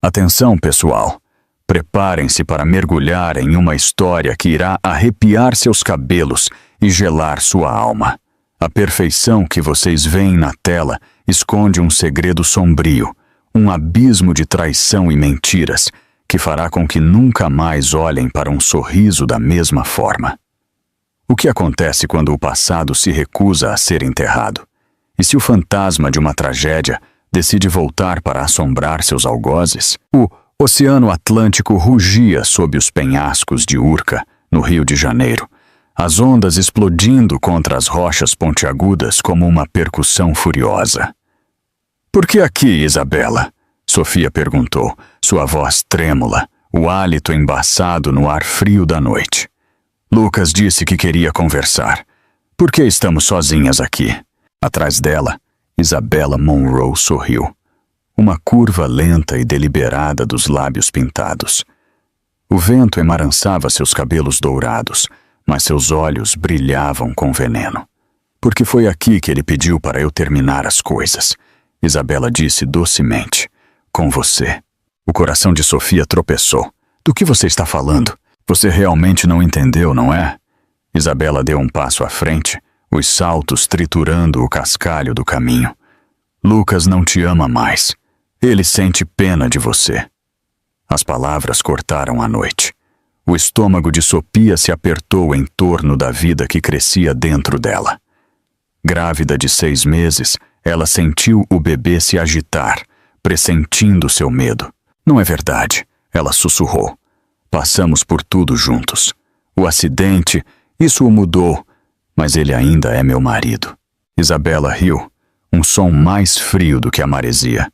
Atenção, pessoal. Preparem-se para mergulhar em uma história que irá arrepiar seus cabelos e gelar sua alma. A perfeição que vocês veem na tela esconde um segredo sombrio, um abismo de traição e mentiras que fará com que nunca mais olhem para um sorriso da mesma forma. O que acontece quando o passado se recusa a ser enterrado? E se o fantasma de uma tragédia decide voltar para assombrar seus algozes? O Oceano Atlântico rugia sob os penhascos de Urca, no Rio de Janeiro, as ondas explodindo contra as rochas pontiagudas como uma percussão furiosa. "Por que aqui, Isabela?" Sofia perguntou, sua voz trêmula, o hálito embaçado no ar frio da noite. "Lucas disse que queria conversar. Por que estamos sozinhas aqui?" Atrás dela, Isabela Monroe sorriu. Uma curva lenta e deliberada dos lábios pintados. O vento emarançava seus cabelos dourados, mas seus olhos brilhavam com veneno. "Porque foi aqui que ele pediu para eu terminar as coisas", Isabela disse docemente. "Com você." O coração de Sofia tropeçou. "Do que você está falando? Você realmente não entendeu, não é?" Isabela deu um passo à frente, os saltos triturando o cascalho do caminho. "Lucas não te ama mais. Ele sente pena de você." As palavras cortaram a noite. O estômago de Sofia se apertou em torno da vida que crescia dentro dela. Grávida de 6 meses, ela sentiu o bebê se agitar, pressentindo seu medo. "Não é verdade", ela sussurrou. "Passamos por tudo juntos. O acidente, isso o mudou, mas ele ainda é meu marido." Isabela riu, um som mais frio do que a maresia.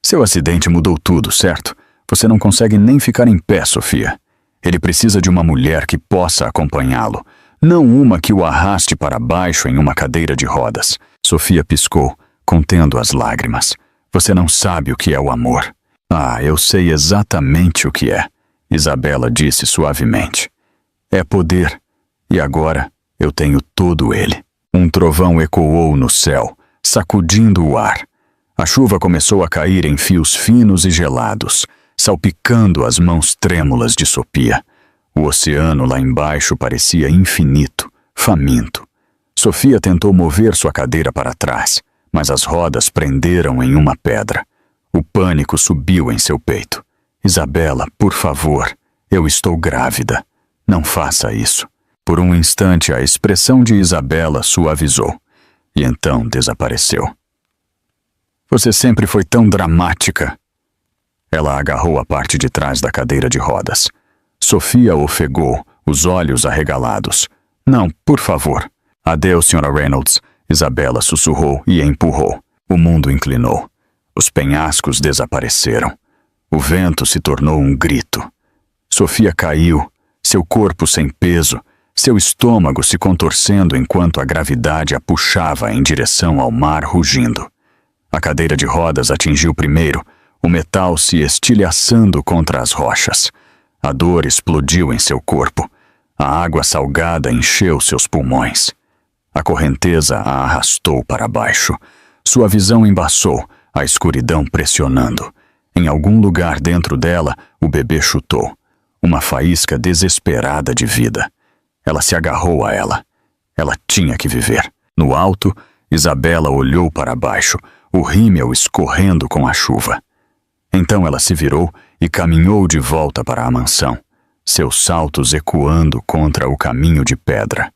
"Seu acidente mudou tudo, certo? Você não consegue nem ficar em pé, Sofia. Ele precisa de uma mulher que possa acompanhá-lo, não uma que o arraste para baixo em uma cadeira de rodas." Sofia piscou, contendo as lágrimas. "Você não sabe o que é o amor." "Ah, eu sei exatamente o que é", Isabela disse suavemente. "É poder, e agora eu tenho todo ele." Um trovão ecoou no céu, sacudindo o ar. A chuva começou a cair em fios finos e gelados, salpicando as mãos trêmulas de Sofia. O oceano lá embaixo parecia infinito, faminto. Sofia tentou mover sua cadeira para trás, mas as rodas prenderam em uma pedra. O pânico subiu em seu peito. "Isabela, por favor, eu estou grávida. Não faça isso." Por um instante a expressão de Isabela suavizou, e então desapareceu. "Você sempre foi tão dramática." Ela agarrou a parte de trás da cadeira de rodas. Sofia ofegou, os olhos arregalados. "Não, por favor." "Adeus, Sra. Reynolds", Isabela sussurrou e empurrou. O mundo inclinou. Os penhascos desapareceram. O vento se tornou um grito. Sofia caiu, seu corpo sem peso, seu estômago se contorcendo enquanto a gravidade a puxava em direção ao mar rugindo. A cadeira de rodas atingiu primeiro, o metal se estilhaçando contra as rochas. A dor explodiu em seu corpo. A água salgada encheu seus pulmões. A correnteza a arrastou para baixo. Sua visão embaçou, a escuridão pressionando. Em algum lugar dentro dela, o bebê chutou. Uma faísca desesperada de vida. Ela se agarrou a ela. Ela tinha que viver. No alto, Isabela olhou para baixo, o rímel escorrendo com a chuva. Então ela se virou e caminhou de volta para a mansão, seus saltos ecoando contra o caminho de pedra.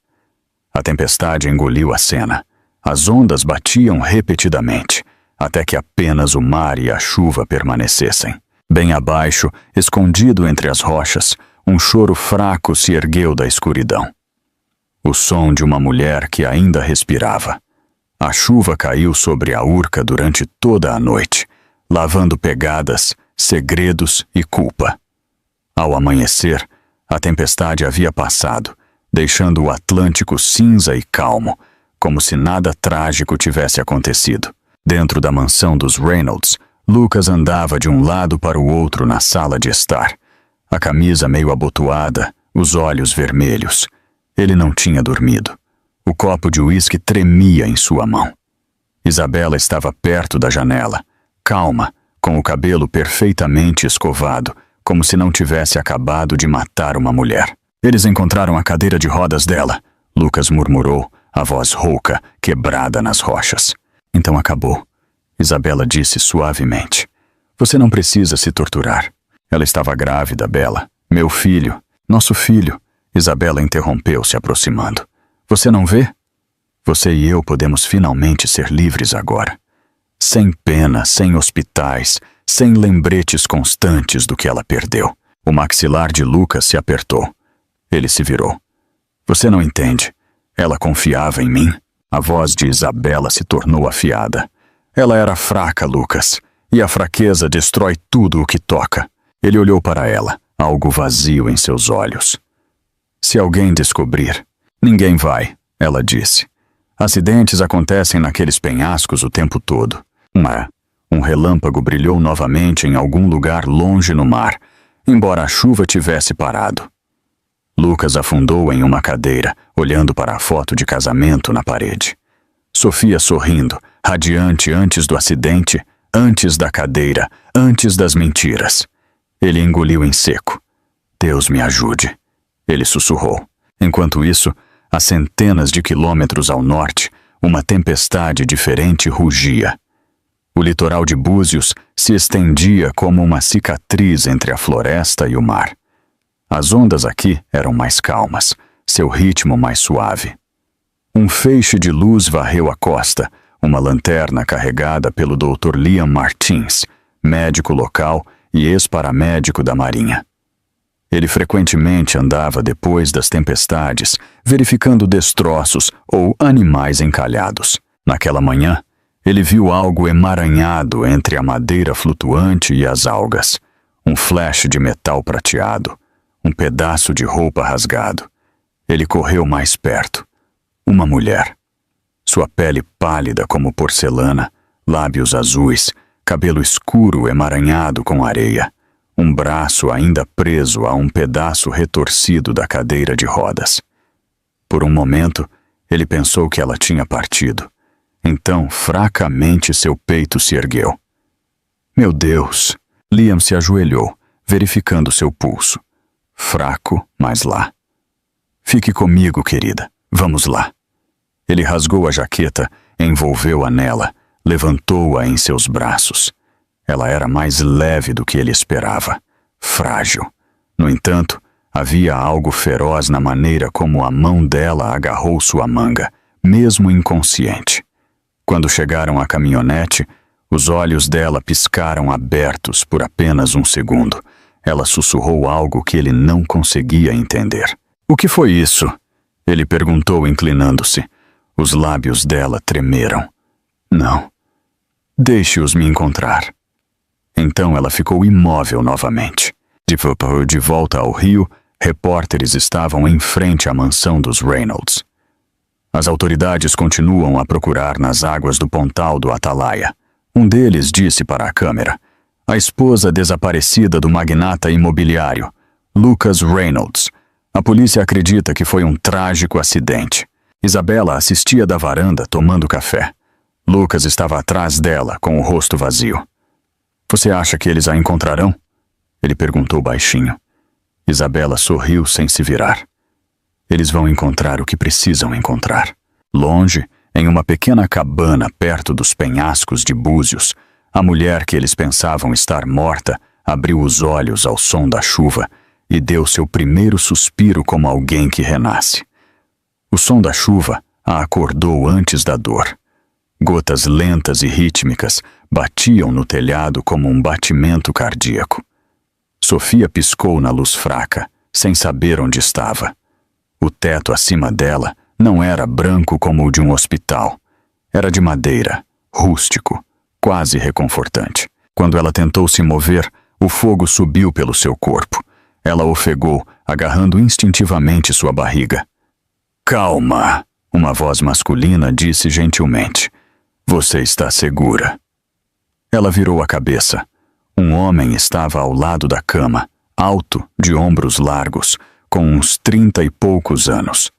A tempestade engoliu a cena. As ondas batiam repetidamente, até que apenas o mar e a chuva permanecessem. Bem abaixo, escondido entre as rochas, um choro fraco se ergueu da escuridão. O som de uma mulher que ainda respirava. A chuva caiu sobre a Urca durante toda a noite, lavando pegadas, segredos e culpa. Ao amanhecer, a tempestade havia passado, deixando o Atlântico cinza e calmo, como se nada trágico tivesse acontecido. Dentro da mansão dos Reynolds, Lucas andava de um lado para o outro na sala de estar. A camisa meio abotoada, os olhos vermelhos. Ele não tinha dormido. O copo de uísque tremia em sua mão. Isabela estava perto da janela, calma, com o cabelo perfeitamente escovado, como se não tivesse acabado de matar uma mulher. Eles encontraram a cadeira de rodas dela, Lucas murmurou, a voz rouca, quebrada nas rochas. Então acabou. Isabela disse suavemente. Você não precisa se torturar. Ela estava grávida, Bela. Meu filho, nosso filho. Isabela interrompeu, se aproximando. Você não vê? Você e eu podemos finalmente ser livres agora. Sem pena, sem hospitais, sem lembretes constantes do que ela perdeu. O maxilar de Lucas se apertou. Ele se virou. Você não entende. Ela confiava em mim. A voz de Isabela se tornou afiada. Ela era fraca, Lucas, e a fraqueza destrói tudo o que toca. Ele olhou para ela, algo vazio em seus olhos. Se alguém descobrir, ninguém vai, ela disse. Acidentes acontecem naqueles penhascos o tempo todo. Um relâmpago brilhou novamente em algum lugar longe no mar, embora a chuva tivesse parado. Lucas afundou em uma cadeira, olhando para a foto de casamento na parede. Sofia sorrindo, radiante antes do acidente, antes da cadeira, antes das mentiras. Ele engoliu em seco. Deus me ajude. Ele sussurrou. Enquanto isso, a centenas de quilômetros ao norte, uma tempestade diferente rugia. O litoral de Búzios se estendia como uma cicatriz entre a floresta e o mar. As ondas aqui eram mais calmas, seu ritmo mais suave. Um feixe de luz varreu a costa, uma lanterna carregada pelo Dr. Liam Martins, médico local e ex-paramédico da Marinha. Ele frequentemente andava depois das tempestades, verificando destroços ou animais encalhados. Naquela manhã, ele viu algo emaranhado entre a madeira flutuante e as algas. Um flash de metal prateado, um pedaço de roupa rasgado. Ele correu mais perto. Uma mulher. Sua pele pálida como porcelana, lábios azuis, cabelo escuro emaranhado com areia. Um braço ainda preso a um pedaço retorcido da cadeira de rodas. Por um momento, ele pensou que ela tinha partido. Então, fracamente, seu peito se ergueu. Meu Deus! Liam se ajoelhou, verificando seu pulso. Fraco, mas lá. Fique comigo, querida. Vamos lá. Ele rasgou a jaqueta, envolveu-a nela, levantou-a em seus braços. Ela era mais leve do que ele esperava. Frágil. No entanto, havia algo feroz na maneira como a mão dela agarrou sua manga, mesmo inconsciente. Quando chegaram à caminhonete, os olhos dela piscaram abertos por apenas um segundo. Ela sussurrou algo que ele não conseguia entender. O que foi isso? Ele perguntou, inclinando-se. Os lábios dela tremeram. Não. Deixe-os me encontrar. Então ela ficou imóvel novamente. De volta ao rio, repórteres estavam em frente à mansão dos Reynolds. As autoridades continuam a procurar nas águas do pontal do Atalaia. Um deles disse para a câmera: a esposa desaparecida do magnata imobiliário, Lucas Reynolds. A polícia acredita que foi um trágico acidente. Isabela assistia da varanda tomando café. Lucas estava atrás dela, com o rosto vazio. Você acha que eles a encontrarão? Ele perguntou baixinho. Isabela sorriu sem se virar. Eles vão encontrar o que precisam encontrar. Longe, em uma pequena cabana perto dos penhascos de Búzios, a mulher que eles pensavam estar morta abriu os olhos ao som da chuva e deu seu primeiro suspiro como alguém que renasce. O som da chuva a acordou antes da dor. Gotas lentas e rítmicas batiam no telhado como um batimento cardíaco. Sofia piscou na luz fraca, sem saber onde estava. O teto acima dela não era branco como o de um hospital. Era de madeira, rústico, quase reconfortante. Quando ela tentou se mover, o fogo subiu pelo seu corpo. Ela ofegou, agarrando instintivamente sua barriga. Calma, uma voz masculina disse gentilmente. Você está segura. Ela virou a cabeça. Um homem estava ao lado da cama, alto, de ombros largos, com uns 30 e poucos anos.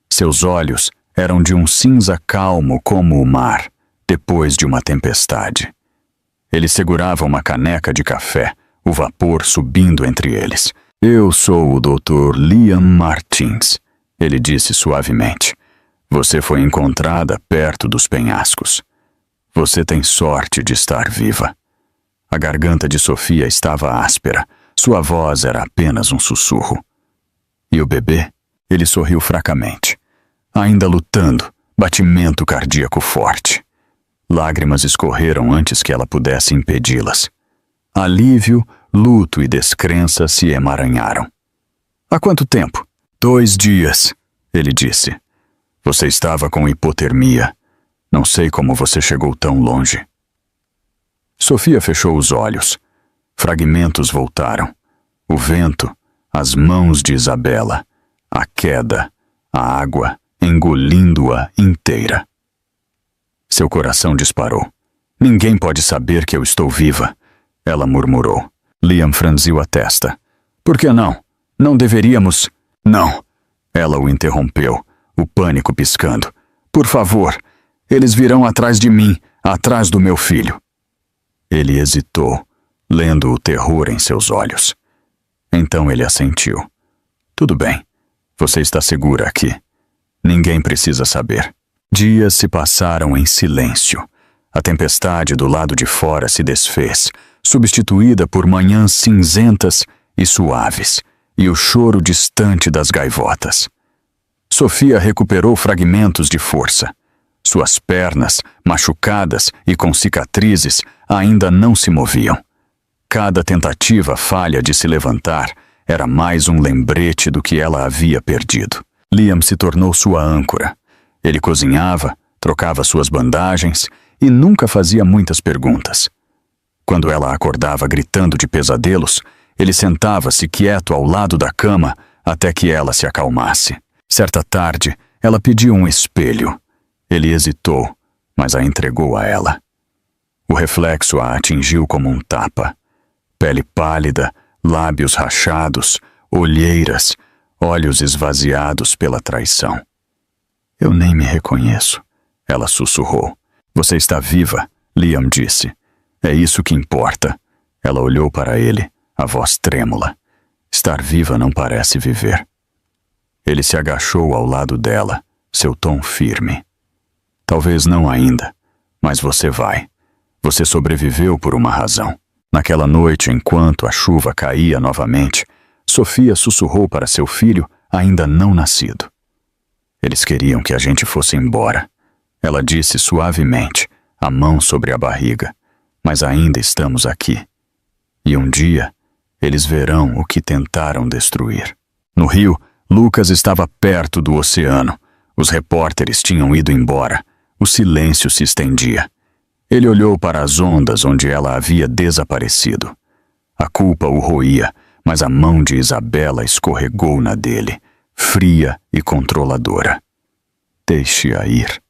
Seus olhos eram de um cinza calmo como o mar, depois de uma tempestade. Ele segurava uma caneca de café, o vapor subindo entre eles. Eu sou o Dr. Liam Martins, ele disse suavemente. Você foi encontrada perto dos penhascos. Você tem sorte de estar viva. A garganta de Sofia estava áspera. Sua voz era apenas um sussurro. E o bebê? Ele sorriu fracamente. Ainda lutando, batimento cardíaco forte. Lágrimas escorreram antes que ela pudesse impedi-las. Alívio, luto e descrença se emaranharam. Há quanto tempo? 2 dias, ele disse. Você estava com hipotermia. Não sei como você chegou tão longe. Sofia fechou os olhos. Fragmentos voltaram. O vento, as mãos de Isabela, a queda, a água, engolindo-a inteira. Seu coração disparou. Ninguém pode saber que eu estou viva, ela murmurou. Liam franziu a testa. Por que não? Não deveríamos... Não. Ela o interrompeu, o pânico piscando. Por favor, eles virão atrás de mim, atrás do meu filho. Ele hesitou, lendo o terror em seus olhos. Então ele assentiu. Tudo bem, você está segura aqui. Ninguém precisa saber. Dias se passaram em silêncio. A tempestade do lado de fora se desfez, substituída por manhãs cinzentas e suaves, e o choro distante das gaivotas. Sofia recuperou fragmentos de força. Suas pernas, machucadas e com cicatrizes, ainda não se moviam. Cada tentativa falha de se levantar era mais um lembrete do que ela havia perdido. Liam se tornou sua âncora. Ele cozinhava, trocava suas bandagens e nunca fazia muitas perguntas. Quando ela acordava gritando de pesadelos, ele sentava-se quieto ao lado da cama até que ela se acalmasse. Certa tarde, ela pediu um espelho. Ele hesitou, mas a entregou a ela. O reflexo a atingiu como um tapa. Pele pálida, lábios rachados, olheiras, olhos esvaziados pela traição. Eu nem me reconheço, ela sussurrou. Você está viva, Liam disse. É isso que importa. Ela olhou para ele, a voz trêmula. Estar viva não parece viver. Ele se agachou ao lado dela, seu tom firme. Talvez não ainda, mas você vai. Você sobreviveu por uma razão. Naquela noite, enquanto a chuva caía novamente, Sofia sussurrou para seu filho, ainda não nascido. Eles queriam que a gente fosse embora. Ela disse suavemente, a mão sobre a barriga. Mas ainda estamos aqui. E um dia, eles verão o que tentaram destruir. No rio, Lucas estava perto do oceano. Os repórteres tinham ido embora. O silêncio se estendia. Ele olhou para as ondas onde ela havia desaparecido. A culpa o roía, mas a mão de Isabela escorregou na dele, fria e controladora. Deixe-a ir,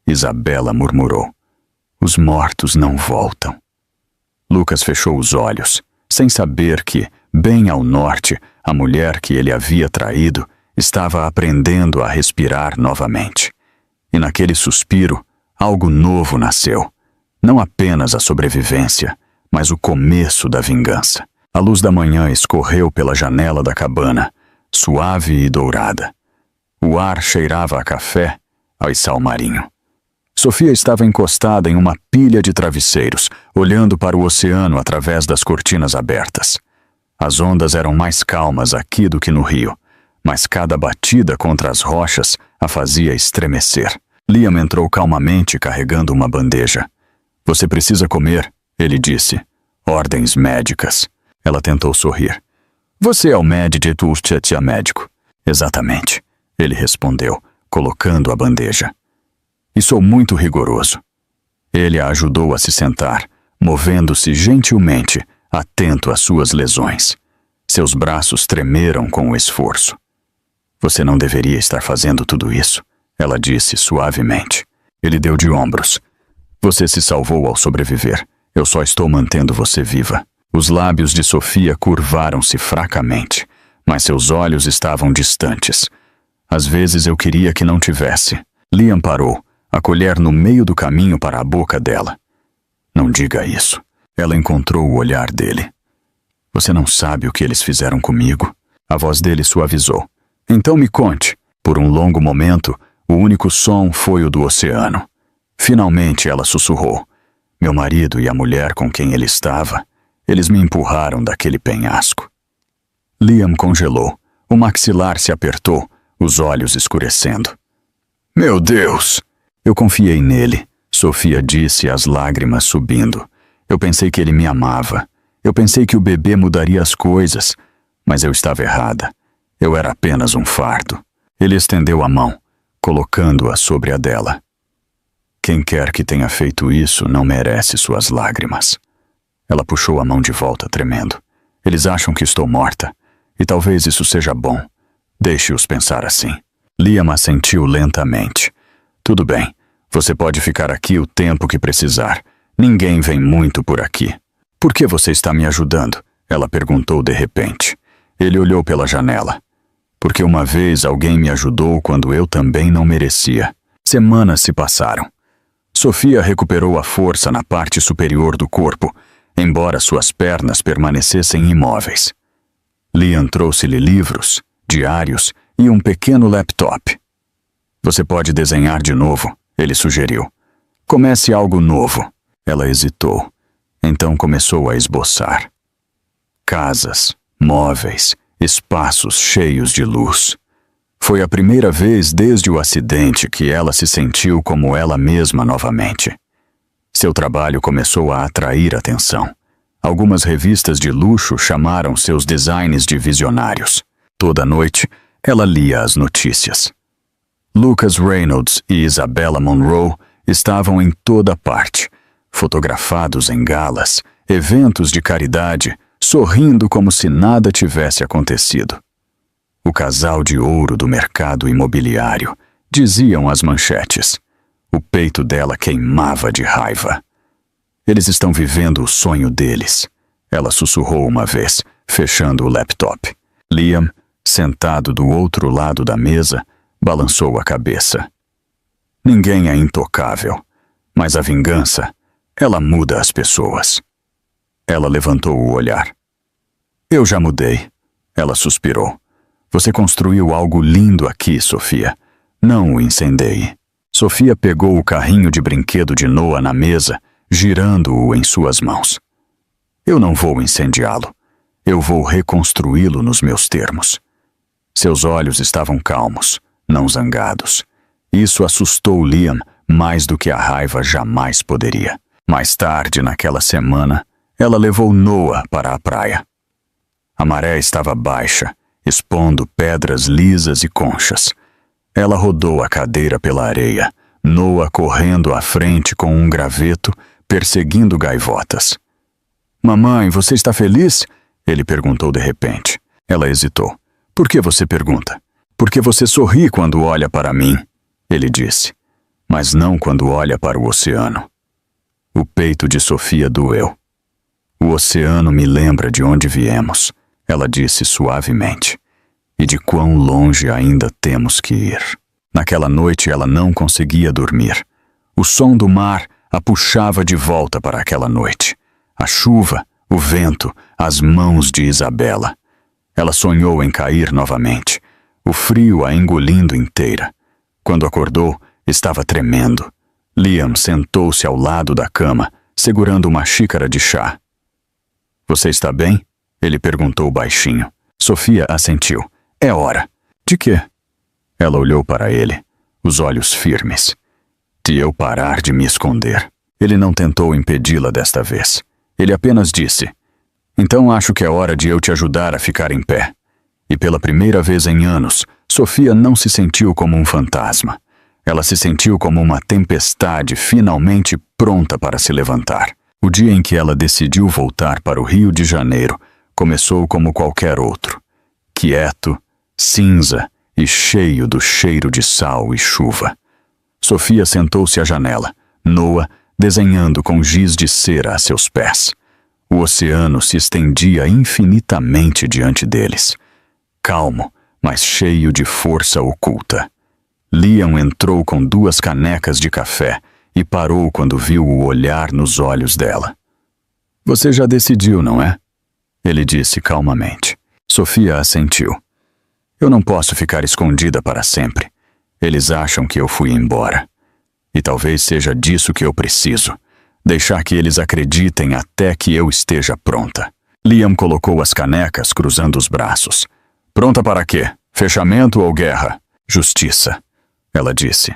Isabela murmurou. Os mortos não voltam. Lucas fechou os olhos, sem saber que, bem ao norte, a mulher que ele havia traído estava aprendendo a respirar novamente. E naquele suspiro, algo novo nasceu. Não apenas a sobrevivência, mas o começo da vingança. A luz da manhã escorreu pela janela da cabana, suave e dourada. O ar cheirava a café, ao sal marinho. Sofia estava encostada em uma pilha de travesseiros, olhando para o oceano através das cortinas abertas. As ondas eram mais calmas aqui do que no rio, mas cada batida contra as rochas a fazia estremecer. Liam entrou calmamente carregando uma bandeja. Você precisa comer, ele disse. Ordens médicas. Ela tentou sorrir. Você é o médico. Exatamente, ele respondeu, colocando a bandeja. E sou muito rigoroso. Ele a ajudou a se sentar, movendo-se gentilmente, atento às suas lesões. Seus braços tremeram com o esforço. Você não deveria estar fazendo tudo isso, ela disse suavemente. Ele deu de ombros. Você se salvou ao sobreviver. Eu só estou mantendo você viva. Os lábios de Sofia curvaram-se fracamente, mas seus olhos estavam distantes. Às vezes eu queria que não tivesse. Liam parou, a colher no meio do caminho para a boca dela. Não diga isso. Ela encontrou o olhar dele. Você não sabe o que eles fizeram comigo? A voz dele suavizou. Então me conte. Por um longo momento, o único som foi o do oceano. Finalmente ela sussurrou. Meu marido e a mulher com quem ele estava, eles me empurraram daquele penhasco. Liam congelou. O maxilar se apertou, os olhos escurecendo. Meu Deus! Eu confiei nele, Sofia disse, as lágrimas subindo. Eu pensei que ele me amava. Eu pensei que o bebê mudaria as coisas, mas eu estava errada. Eu era apenas um fardo. Ele estendeu a mão, colocando-a sobre a dela. Quem quer que tenha feito isso não merece suas lágrimas. Ela puxou a mão de volta, tremendo. Eles acham que estou morta, e talvez isso seja bom. Deixe-os pensar assim. Liam assentiu lentamente. Tudo bem, você pode ficar aqui o tempo que precisar. Ninguém vem muito por aqui. Por que você está me ajudando? Ela perguntou de repente. Ele olhou pela janela. Porque uma vez alguém me ajudou quando eu também não merecia. Semanas se passaram. Sofia recuperou a força na parte superior do corpo, embora suas pernas permanecessem imóveis. Liam trouxe-lhe livros, diários e um pequeno laptop. Você pode desenhar de novo, ele sugeriu. Comece algo novo. Ela hesitou. Então começou a esboçar. Casas, móveis, espaços cheios de luz. Foi a primeira vez desde o acidente que ela se sentiu como ela mesma novamente. Seu trabalho começou a atrair atenção. Algumas revistas de luxo chamaram seus designs de visionários. Toda noite, ela lia as notícias. Lucas Reynolds e Isabella Monroe estavam em toda parte, fotografados em galas, eventos de caridade, sorrindo como se nada tivesse acontecido. O casal de ouro do mercado imobiliário, diziam as manchetes. O peito dela queimava de raiva. Eles estão vivendo o sonho deles. Ela sussurrou uma vez, fechando o laptop. Liam, sentado do outro lado da mesa, balançou a cabeça. Ninguém é intocável, mas a vingança, ela muda as pessoas. Ela levantou o olhar. Eu já mudei. Ela suspirou. Você construiu algo lindo aqui, Sofia. Não o incendeie. Sofia pegou o carrinho de brinquedo de Noah na mesa, girando-o em suas mãos. Eu não vou incendiá-lo. Eu vou reconstruí-lo nos meus termos. Seus olhos estavam calmos, não zangados. Isso assustou Liam mais do que a raiva jamais poderia. Mais tarde, naquela semana, ela levou Noah para a praia. A maré estava baixa, expondo pedras lisas e conchas. Ela rodou a cadeira pela areia, Noah correndo à frente com um graveto, perseguindo gaivotas. Mamãe, você está feliz? Ele perguntou de repente. Ela hesitou. Por que você pergunta? Porque você sorri quando olha para mim, ele disse, mas não quando olha para o oceano. O peito de Sofia doeu. O oceano me lembra de onde viemos, ela disse suavemente, e de quão longe ainda temos que ir. Naquela noite ela não conseguia dormir. O som do mar a puxava de volta para aquela noite. A chuva, o vento, as mãos de Isabella. Ela sonhou em cair novamente, o frio a engolindo inteira. Quando acordou, estava tremendo. Liam sentou-se ao lado da cama, segurando uma xícara de chá. Você está bem? Ele perguntou baixinho. Sofia assentiu. É hora. De quê? Ela olhou para ele, os olhos firmes. De eu parar de me esconder. Ele não tentou impedi-la desta vez. Ele apenas disse, então acho que é hora de eu te ajudar a ficar em pé. E pela primeira vez em anos, Sofia não se sentiu como um fantasma. Ela se sentiu como uma tempestade finalmente pronta para se levantar. O dia em que ela decidiu voltar para o Rio de Janeiro começou como qualquer outro. Quieto, cinza e cheio do cheiro de sal e chuva. Sofia sentou-se à janela, Noah desenhando com giz de cera a seus pés. O oceano se estendia infinitamente diante deles. Calmo, mas cheio de força oculta. Liam entrou com 2 canecas de café e parou quando viu o olhar nos olhos dela. Você já decidiu, não é? Ele disse calmamente. Sofia assentiu. Eu não posso ficar escondida para sempre. Eles acham que eu fui embora. E talvez seja disso que eu preciso. Deixar que eles acreditem até que eu esteja pronta. Liam colocou as canecas cruzando os braços. Pronta para quê? Fechamento ou guerra? Justiça, ela disse.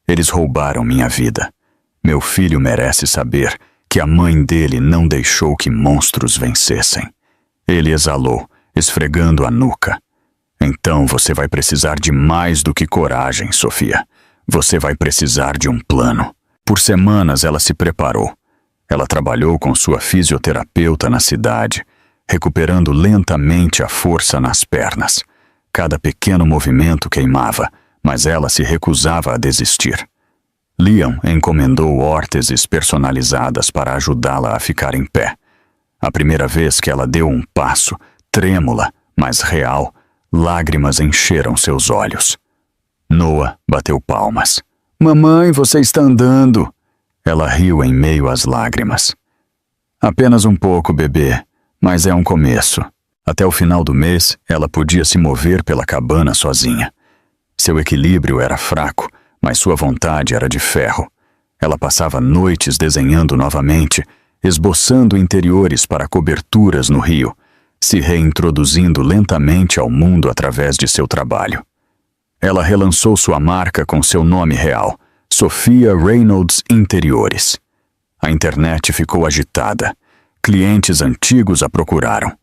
Eles roubaram minha vida. Meu filho merece saber que a mãe dele não deixou que monstros vencessem. Ele exalou, esfregando a nuca. Então você vai precisar de mais do que coragem, Sofia. Você vai precisar de um plano. Por semanas ela se preparou. Ela trabalhou com sua fisioterapeuta na cidade, recuperando lentamente a força nas pernas. Cada pequeno movimento queimava, mas ela se recusava a desistir. Liam encomendou órteses personalizadas para ajudá-la a ficar em pé. A primeira vez que ela deu um passo, trêmula, mas real, lágrimas encheram seus olhos. Noah bateu palmas. Mamãe, você está andando! Ela riu em meio às lágrimas. Apenas um pouco, bebê, mas é um começo. Até o final do mês, ela podia se mover pela cabana sozinha. Seu equilíbrio era fraco, mas sua vontade era de ferro. Ela passava noites desenhando novamente, esboçando interiores para coberturas no rio, se reintroduzindo lentamente ao mundo através de seu trabalho. Ela relançou sua marca com seu nome real, Sophia Reynolds Interiores. A internet ficou agitada. Clientes antigos a procuraram.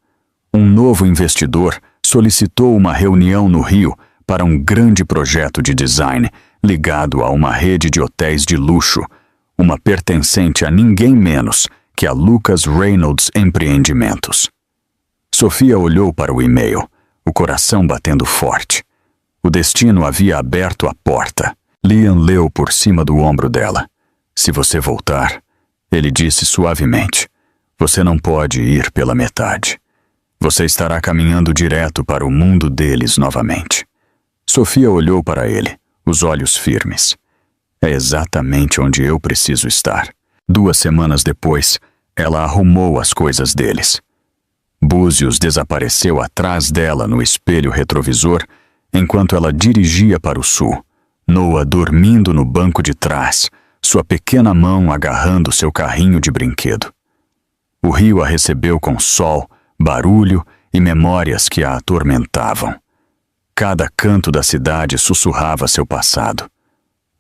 Um novo investidor solicitou uma reunião no Rio para um grande projeto de design ligado a uma rede de hotéis de luxo, uma pertencente a ninguém menos que a Lucas Reynolds Empreendimentos. Sofia olhou para o e-mail, o coração batendo forte. O destino havia aberto a porta. Liam leu por cima do ombro dela. Se você voltar, ele disse suavemente, você não pode ir pela metade. Você estará caminhando direto para o mundo deles novamente. Sofia olhou para ele, os olhos firmes. É exatamente onde eu preciso estar. 2 semanas depois, ela arrumou as coisas deles. Búzios desapareceu atrás dela no espelho retrovisor, enquanto ela dirigia para o sul, Noah dormindo no banco de trás, sua pequena mão agarrando seu carrinho de brinquedo. O rio a recebeu com sol, barulho e memórias que a atormentavam. Cada canto da cidade sussurrava seu passado.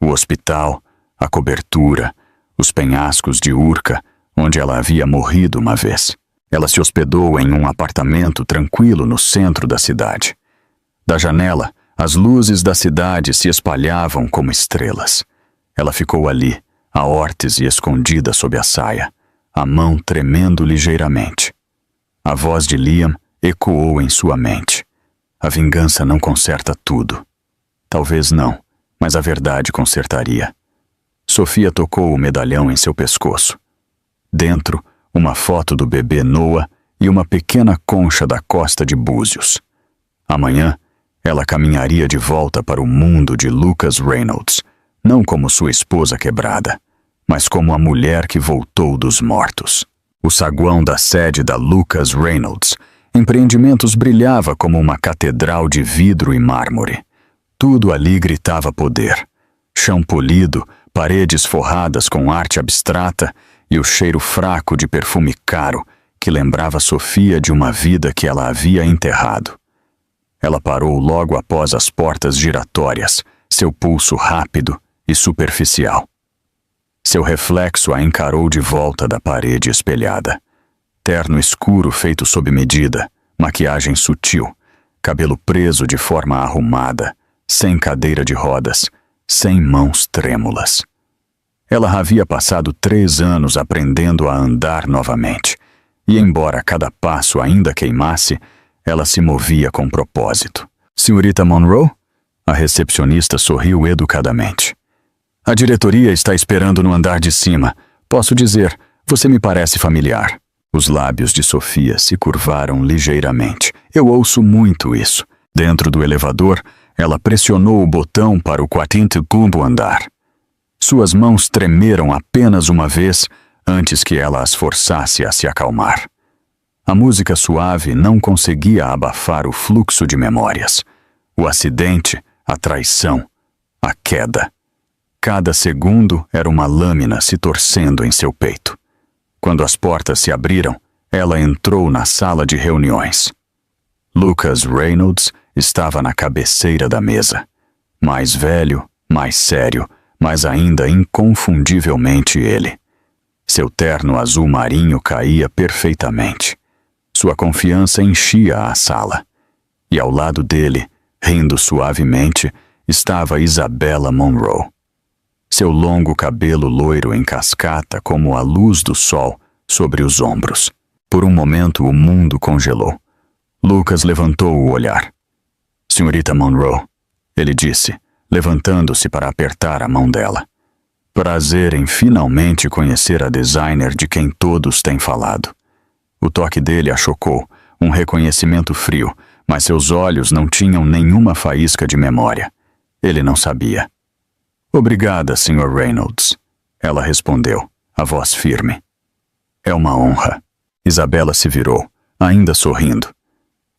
O hospital, a cobertura, os penhascos de Urca, onde ela havia morrido uma vez. Ela se hospedou em um apartamento tranquilo no centro da cidade. Da janela, as luzes da cidade se espalhavam como estrelas. Ela ficou ali, a órtese escondida sob a saia, a mão tremendo ligeiramente. A voz de Liam ecoou em sua mente. A vingança não conserta tudo. Talvez não, mas a verdade consertaria. Sofia tocou o medalhão em seu pescoço. Dentro, uma foto do bebê Noah e uma pequena concha da costa de Búzios. Amanhã, ela caminharia de volta para o mundo de Lucas Reynolds, não como sua esposa quebrada, mas como a mulher que voltou dos mortos. O saguão da sede da Lucas Reynolds Empreendimentos brilhava como uma catedral de vidro e mármore. Tudo ali gritava poder. Chão polido, paredes forradas com arte abstrata e o cheiro fraco de perfume caro que lembrava Sofia de uma vida que ela havia enterrado. Ela parou logo após as portas giratórias, seu pulso rápido e superficial. Seu reflexo a encarou de volta da parede espelhada. Terno escuro feito sob medida, maquiagem sutil, cabelo preso de forma arrumada, sem cadeira de rodas, sem mãos trêmulas. Ela havia passado 3 anos aprendendo a andar novamente, e embora cada passo ainda queimasse, ela se movia com propósito. Senhorita Monroe? A recepcionista sorriu educadamente. A diretoria está esperando no andar de cima. Posso dizer, você me parece familiar. Os lábios de Sofia se curvaram ligeiramente. Eu ouço muito isso. Dentro do elevador, ela pressionou o botão para o 42º andar. Suas mãos tremeram apenas uma vez antes que ela as forçasse a se acalmar. A música suave não conseguia abafar o fluxo de memórias. O acidente, a traição, a queda. Cada segundo era uma lâmina se torcendo em seu peito. Quando as portas se abriram, ela entrou na sala de reuniões. Lucas Reynolds estava na cabeceira da mesa. Mais velho, mais sério, mas ainda inconfundivelmente ele. Seu terno azul marinho caía perfeitamente. Sua confiança enchia a sala. E ao lado dele, rindo suavemente, estava Isabella Monroe. Seu longo cabelo loiro em cascata como a luz do sol sobre os ombros. Por um momento o mundo congelou. Lucas levantou o olhar. Senhorita Monroe, ele disse, levantando-se para apertar a mão dela. Prazer em finalmente conhecer a designer de quem todos têm falado. O toque dele a chocou, um reconhecimento frio, mas seus olhos não tinham nenhuma faísca de memória. Ele não sabia. Obrigada, Sr. Reynolds. Ela respondeu, a voz firme. É uma honra. Isabella se virou, ainda sorrindo.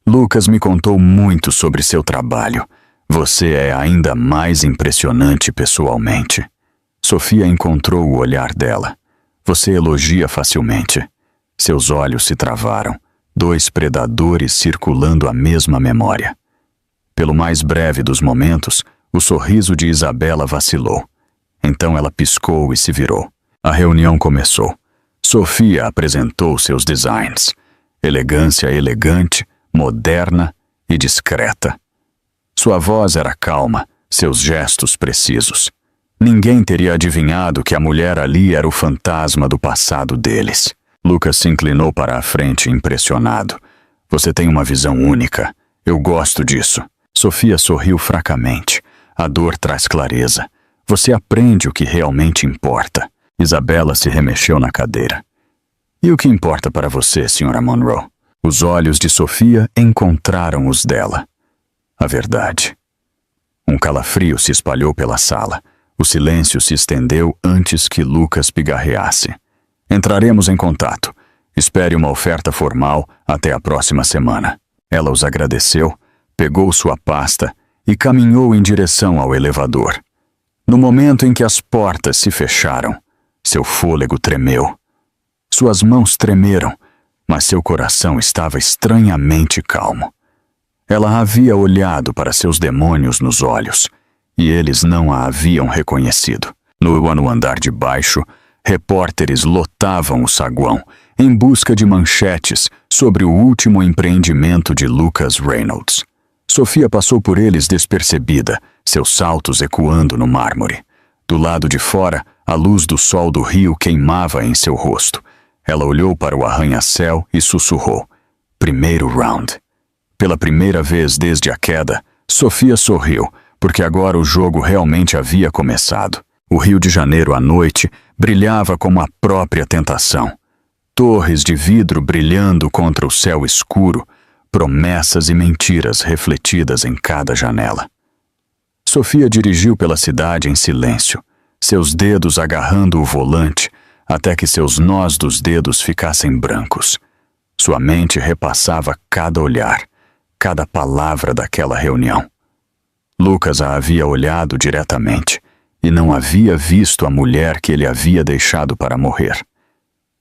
Lucas me contou muito sobre seu trabalho. Você é ainda mais impressionante pessoalmente. Sofia encontrou o olhar dela. Você elogia facilmente. Seus olhos se travaram, dois predadores circulando a mesma memória. Pelo mais breve dos momentos, o sorriso de Isabella vacilou. Então ela piscou e se virou. A reunião começou. Sofia apresentou seus designs. Elegância elegante, moderna e discreta. Sua voz era calma, seus gestos precisos. Ninguém teria adivinhado que a mulher ali era o fantasma do passado deles. Lucas se inclinou para a frente impressionado. Você tem uma visão única. Eu gosto disso. Sofia sorriu fracamente. A dor traz clareza. Você aprende o que realmente importa. Isabella se remexeu na cadeira. E o que importa para você, Sra. Monroe? Os olhos de Sofia encontraram os dela. A verdade. Um calafrio se espalhou pela sala. O silêncio se estendeu antes que Lucas pigarreasse. Entraremos em contato. Espere uma oferta formal até a próxima semana. Ela os agradeceu, pegou sua pasta e caminhou em direção ao elevador. No momento em que as portas se fecharam, seu fôlego tremeu. Suas mãos tremeram, mas seu coração estava estranhamente calmo. Ela havia olhado para seus demônios nos olhos, e eles não a haviam reconhecido. No andar de baixo, repórteres lotavam o saguão em busca de manchetes sobre o último empreendimento de Lucas Reynolds. Sofia passou por eles despercebida, seus saltos ecoando no mármore. Do lado de fora, a luz do sol do rio queimava em seu rosto. Ela olhou para o arranha-céu e sussurrou. Primeiro round. Pela primeira vez desde a queda, Sofia sorriu, porque agora o jogo realmente havia começado. O Rio de Janeiro à noite brilhava como a própria tentação. Torres de vidro brilhando contra o céu escuro, promessas e mentiras refletidas em cada janela. Sofia dirigiu pela cidade em silêncio, seus dedos agarrando o volante, até que seus nós dos dedos ficassem brancos. Sua mente repassava cada olhar, cada palavra daquela reunião. Lucas a havia olhado diretamente e não havia visto a mulher que ele havia deixado para morrer.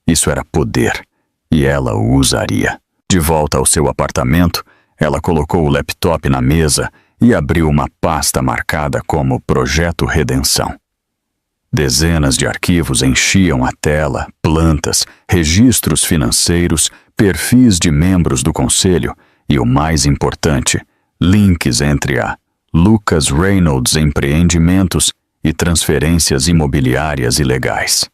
Isso era poder, e ela o usaria. De volta ao seu apartamento, ela colocou o laptop na mesa e abriu uma pasta marcada como Projeto Redenção. Dezenas de arquivos enchiam a tela, plantas, registros financeiros, perfis de membros do conselho e, o mais importante, links entre a Lucas Reynolds Empreendimentos e transferências imobiliárias ilegais.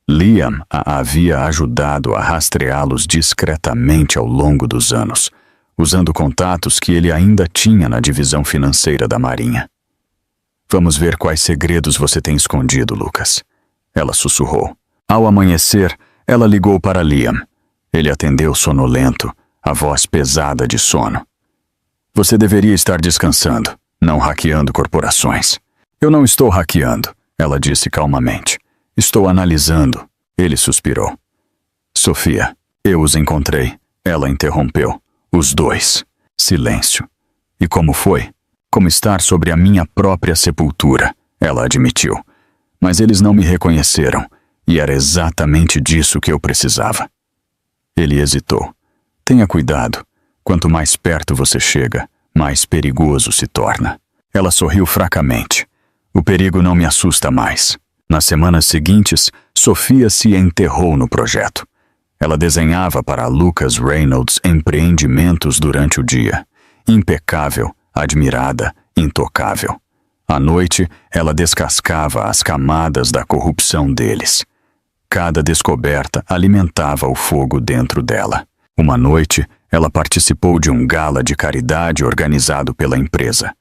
Liam a havia ajudado a rastreá-los discretamente ao longo dos anos, usando contatos que ele ainda tinha na divisão financeira da Marinha. Vamos ver quais segredos você tem escondido, Lucas. Ela sussurrou. Ao amanhecer, ela ligou para Liam. Ele atendeu sonolento, a voz pesada de sono. Você deveria estar descansando, não hackeando corporações. Eu não estou hackeando, ela disse calmamente. Estou analisando. Ele suspirou. Sofia, eu os encontrei. Ela interrompeu. Os dois. Silêncio. E como foi? Como estar sobre a minha própria sepultura, ela admitiu. Mas eles não me reconheceram, e era exatamente disso que eu precisava. Ele hesitou. Tenha cuidado. Quanto mais perto você chega, mais perigoso se torna. Ela sorriu fracamente. O perigo não me assusta mais. Nas semanas seguintes, Sofia se enterrou no projeto. Ela desenhava para Lucas Reynolds empreendimentos durante o dia. Impecável, admirada, intocável. À noite, ela descascava as camadas da corrupção deles. Cada descoberta alimentava o fogo dentro dela. Uma noite, ela participou de um gala de caridade organizado pela empresa.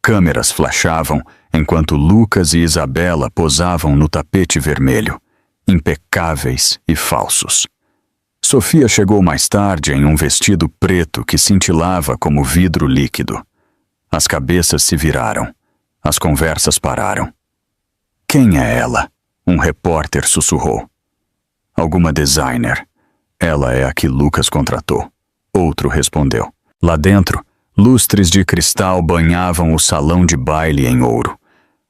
Câmeras flashavam enquanto Lucas e Isabela posavam no tapete vermelho, impecáveis e falsos. Sofia chegou mais tarde em um vestido preto que cintilava como vidro líquido. As cabeças se viraram. As conversas pararam. Quem é ela? Um repórter sussurrou. Alguma designer. Ela é a que Lucas contratou. Outro respondeu. Lá dentro, lustres de cristal banhavam o salão de baile em ouro.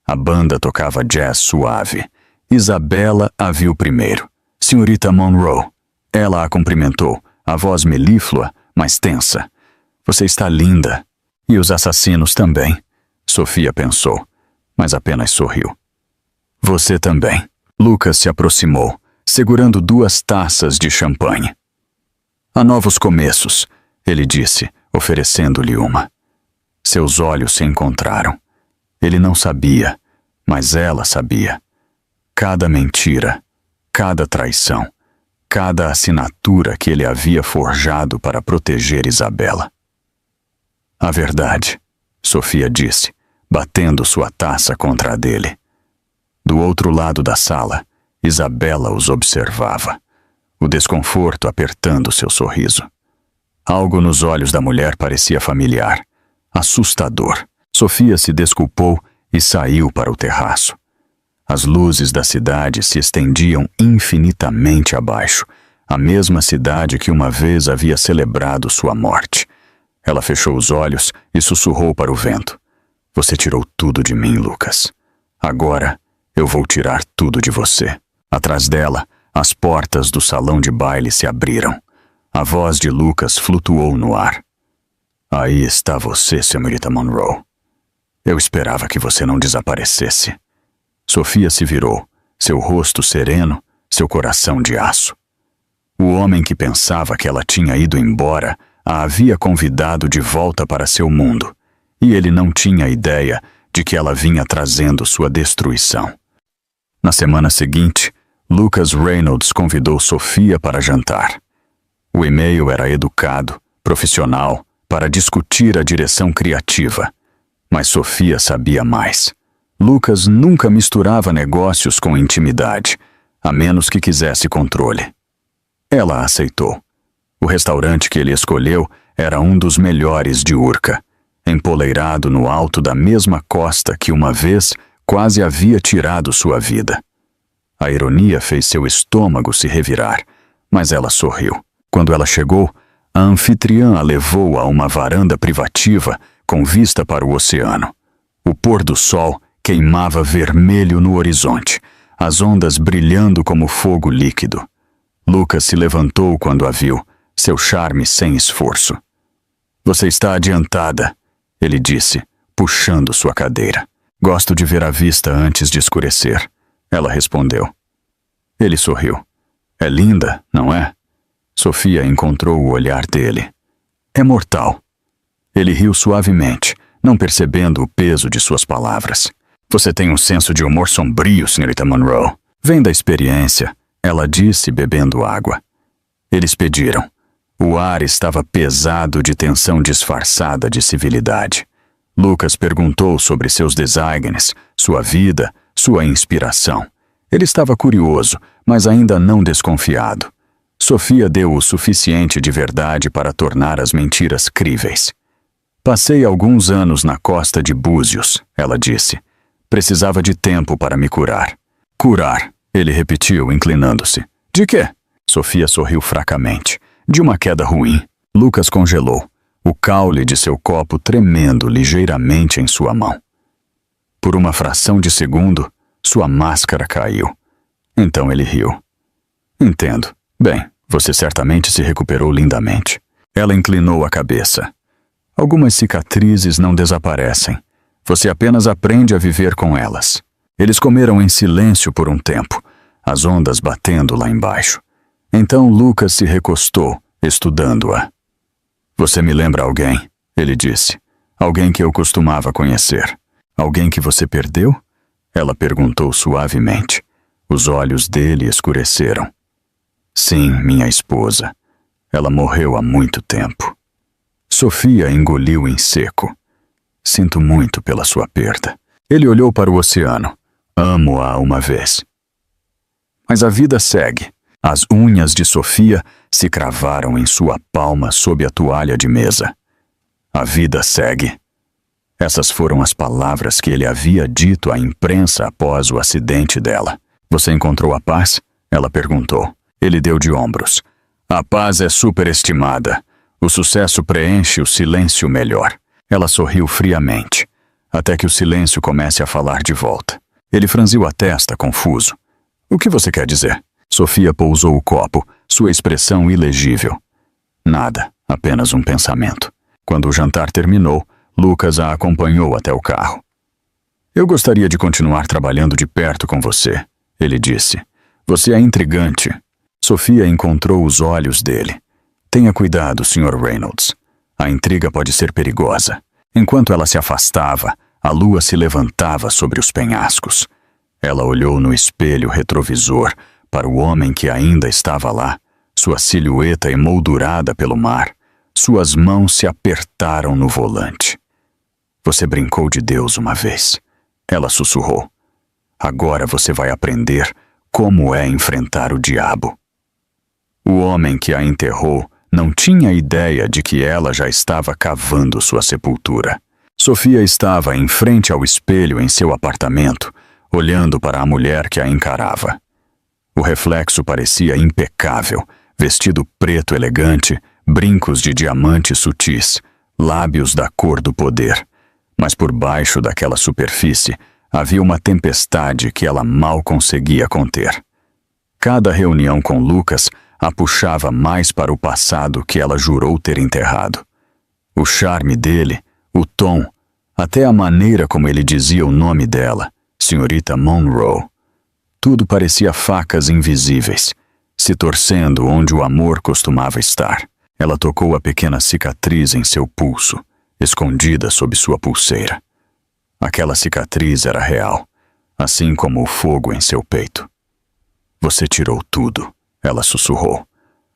A banda tocava jazz suave. Isabela a viu primeiro. Senhorita Monroe. Ela a cumprimentou, a voz melíflua, mas tensa. Você está linda. E os assassinos também. Sofia pensou, mas apenas sorriu. Você também. Lucas se aproximou, segurando 2 taças de champanhe. Há novos começos, ele disse, oferecendo-lhe uma. Seus olhos se encontraram. Ele não sabia, mas ela sabia. Cada mentira, cada traição, cada assinatura que ele havia forjado para proteger Isabela. A verdade, Sofia disse, batendo sua taça contra a dele. Do outro lado da sala, Isabela os observava, o desconforto apertando seu sorriso. Algo nos olhos da mulher parecia familiar, assustador. Sofia se desculpou e saiu para o terraço. As luzes da cidade se estendiam infinitamente abaixo, a mesma cidade que uma vez havia celebrado sua morte. Ela fechou os olhos e sussurrou para o vento. Você tirou tudo de mim, Lucas. Agora eu vou tirar tudo de você. Atrás dela, as portas do salão de baile se abriram. A voz de Lucas flutuou no ar. Aí está você, senhorita Monroe. Eu esperava que você não desaparecesse. Sofia se virou, seu rosto sereno, seu coração de aço. O homem que pensava que ela tinha ido embora a havia convidado de volta para seu mundo, e ele não tinha ideia de que ela vinha trazendo sua destruição. Na semana seguinte, Lucas Reynolds convidou Sofia para jantar. O e-mail era educado, profissional, para discutir a direção criativa. Mas Sofia sabia mais. Lucas nunca misturava negócios com intimidade, a menos que quisesse controle. Ela aceitou. O restaurante que ele escolheu era um dos melhores de Urca, empoleirado no alto da mesma costa que uma vez quase havia tirado sua vida. A ironia fez seu estômago se revirar, mas ela sorriu. Quando ela chegou, a anfitriã a levou a uma varanda privativa com vista para o oceano. O pôr do sol queimava vermelho no horizonte, as ondas brilhando como fogo líquido. Lucas se levantou quando a viu, seu charme sem esforço. Você está adiantada, ele disse, puxando sua cadeira. Gosto de ver a vista antes de escurecer, ela respondeu. Ele sorriu. É linda, não é? Sofia encontrou o olhar dele. É mortal. Ele riu suavemente, não percebendo o peso de suas palavras. Você tem um senso de humor sombrio, senhorita Monroe. Vem da experiência, ela disse, bebendo água. Eles pediram. O ar estava pesado de tensão disfarçada de civilidade. Lucas perguntou sobre seus designs, sua vida, sua inspiração. Ele estava curioso, mas ainda não desconfiado. Sofia deu o suficiente de verdade para tornar as mentiras críveis. Passei alguns anos na costa de Búzios, ela disse. Precisava de tempo para me curar. Curar, Ele repetiu, inclinando-se. De quê? Sofia sorriu fracamente. De uma queda ruim. Lucas congelou, o caule de seu copo tremendo ligeiramente em sua mão. Por uma fração de segundo, sua máscara caiu. Então ele riu. Entendo. Bem, você certamente se recuperou lindamente. Ela inclinou a cabeça. Algumas cicatrizes não desaparecem. Você apenas aprende a viver com elas. Eles comeram em silêncio por um tempo, as ondas batendo lá embaixo. Então Lucas se recostou, estudando-a. Você me lembra alguém, ele disse. Alguém que eu costumava conhecer. Alguém que você perdeu? Ela perguntou suavemente. Os olhos dele escureceram. Sim, minha esposa. Ela morreu há muito tempo. Sofia engoliu em seco. Sinto muito pela sua perda. Ele olhou para o oceano. Amo-a uma vez. Mas a vida segue. As unhas de Sofia se cravaram em sua palma sob a toalha de mesa. A vida segue. Essas foram as palavras que ele havia dito à imprensa após o acidente dela. Você encontrou a paz? Ela perguntou. Ele deu de ombros. A paz é superestimada. O sucesso preenche o silêncio melhor. Ela sorriu friamente, até que o silêncio comece a falar de volta. Ele franziu a testa, confuso. O que você quer dizer? Sofia pousou o copo, sua expressão ilegível. Nada, apenas um pensamento. Quando o jantar terminou, Lucas a acompanhou até o carro. Eu gostaria de continuar trabalhando de perto com você, ele disse. Você é intrigante. Sofia encontrou os olhos dele. Tenha cuidado, Sr. Reynolds. A intriga pode ser perigosa. Enquanto ela se afastava, a lua se levantava sobre os penhascos. Ela olhou no espelho retrovisor para o homem que ainda estava lá, sua silhueta emoldurada pelo mar. Suas mãos se apertaram no volante. Você brincou de Deus uma vez. Ela sussurrou. Agora você vai aprender como é enfrentar o diabo. O homem que a enterrou não tinha ideia de que ela já estava cavando sua sepultura. Sofia estava em frente ao espelho em seu apartamento, olhando para a mulher que a encarava. O reflexo parecia impecável, vestido preto elegante, brincos de diamantes sutis, lábios da cor do poder. Mas por baixo daquela superfície havia uma tempestade que ela mal conseguia conter. Cada reunião com Lucas a puxava mais para o passado que ela jurou ter enterrado. O charme dele, o tom, até a maneira como ele dizia o nome dela, Senhorita Monroe. Tudo parecia facas invisíveis, se torcendo onde o amor costumava estar. Ela tocou a pequena cicatriz em seu pulso, escondida sob sua pulseira. Aquela cicatriz era real, assim como o fogo em seu peito. Você tirou tudo, ela sussurrou.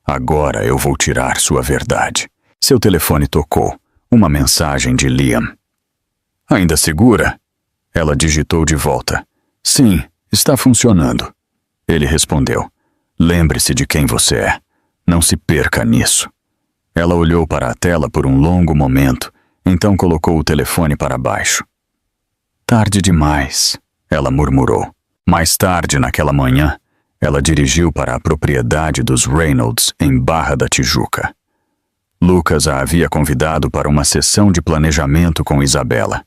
Agora eu vou tirar sua verdade. Seu telefone tocou, uma mensagem de Liam. Ainda segura? Ela digitou de volta. Sim, está funcionando. Ele respondeu. Lembre-se de quem você é. Não se perca nisso. Ela olhou para a tela por um longo momento, então colocou o telefone para baixo. Tarde demais, ela murmurou. Mais tarde naquela manhã, ela dirigiu para a propriedade dos Reynolds em Barra da Tijuca. Lucas a havia convidado para uma sessão de planejamento com Isabela.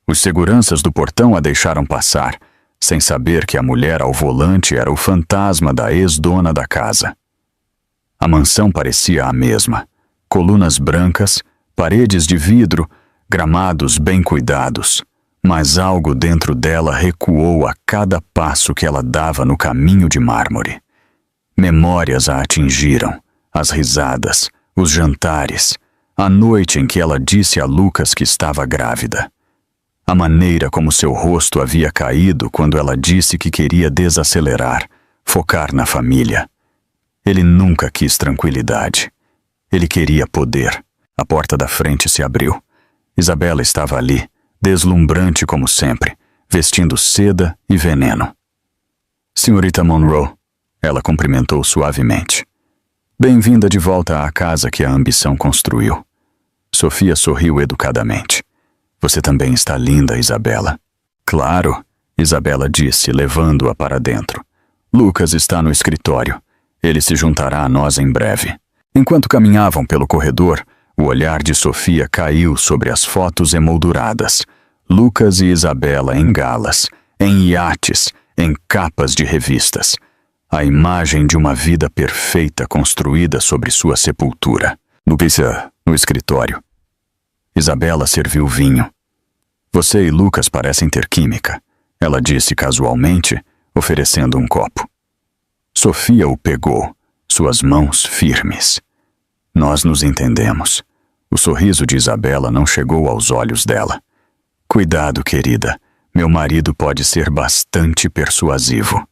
Os seguranças do portão a deixaram passar, sem saber que a mulher ao volante era o fantasma da ex-dona da casa. A mansão parecia a mesma. Colunas brancas, paredes de vidro, gramados bem cuidados. Mas algo dentro dela recuou a cada passo que ela dava no caminho de mármore. Memórias a atingiram, as risadas, os jantares, a noite em que ela disse a Lucas que estava grávida. A maneira como seu rosto havia caído quando ela disse que queria desacelerar, focar na família. Ele nunca quis tranquilidade. Ele queria poder. A porta da frente se abriu. Isabela estava ali, deslumbrante como sempre, vestindo seda e veneno. Senhorita Monroe, ela cumprimentou suavemente. Bem-vinda de volta à casa que a ambição construiu. Sofia sorriu educadamente. Você também está linda, Isabela. Claro, Isabela disse, levando-a para dentro. Lucas está no escritório. Ele se juntará a nós em breve. Enquanto caminhavam pelo corredor, o olhar de Sofia caiu sobre as fotos emolduradas. Lucas e Isabela em galas, em iates, em capas de revistas. A imagem de uma vida perfeita construída sobre sua sepultura. No escritório. Isabela serviu vinho. Você e Lucas parecem ter química, ela disse casualmente, oferecendo um copo. Sofia o pegou, suas mãos firmes. Nós nos entendemos. O sorriso de Isabela não chegou aos olhos dela. Cuidado, querida. Meu marido pode ser bastante persuasivo.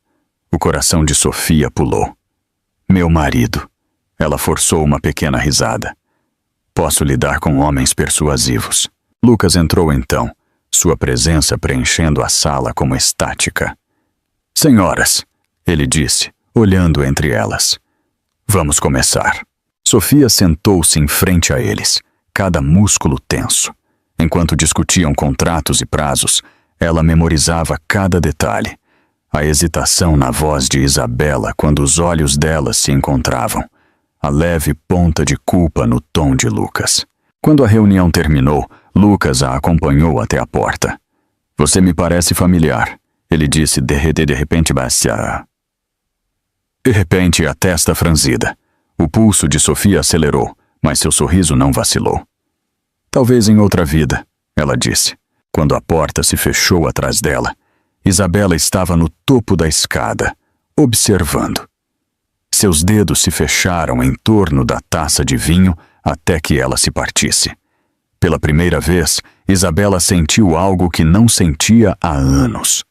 O coração de Sofia pulou. Meu marido. Ela forçou uma pequena risada. Posso lidar com homens persuasivos. Lucas entrou então, sua presença preenchendo a sala como estática. Senhoras, ele disse, olhando entre elas. Vamos começar. Sofia sentou-se em frente a eles, cada músculo tenso. Enquanto discutiam contratos e prazos, ela memorizava cada detalhe. A hesitação na voz de Isabela quando os olhos dela se encontravam. A leve ponta de culpa no tom de Lucas. Quando a reunião terminou, Lucas a acompanhou até a porta. Você me parece familiar, ele disse de repente baixo. De repente, a testa franzida. O pulso de Sofia acelerou, mas seu sorriso não vacilou. Talvez em outra vida, ela disse. Quando a porta se fechou atrás dela, Isabela estava no topo da escada, observando. Seus dedos se fecharam em torno da taça de vinho até que ela se partisse. Pela primeira vez, Isabela sentiu algo que não sentia há anos.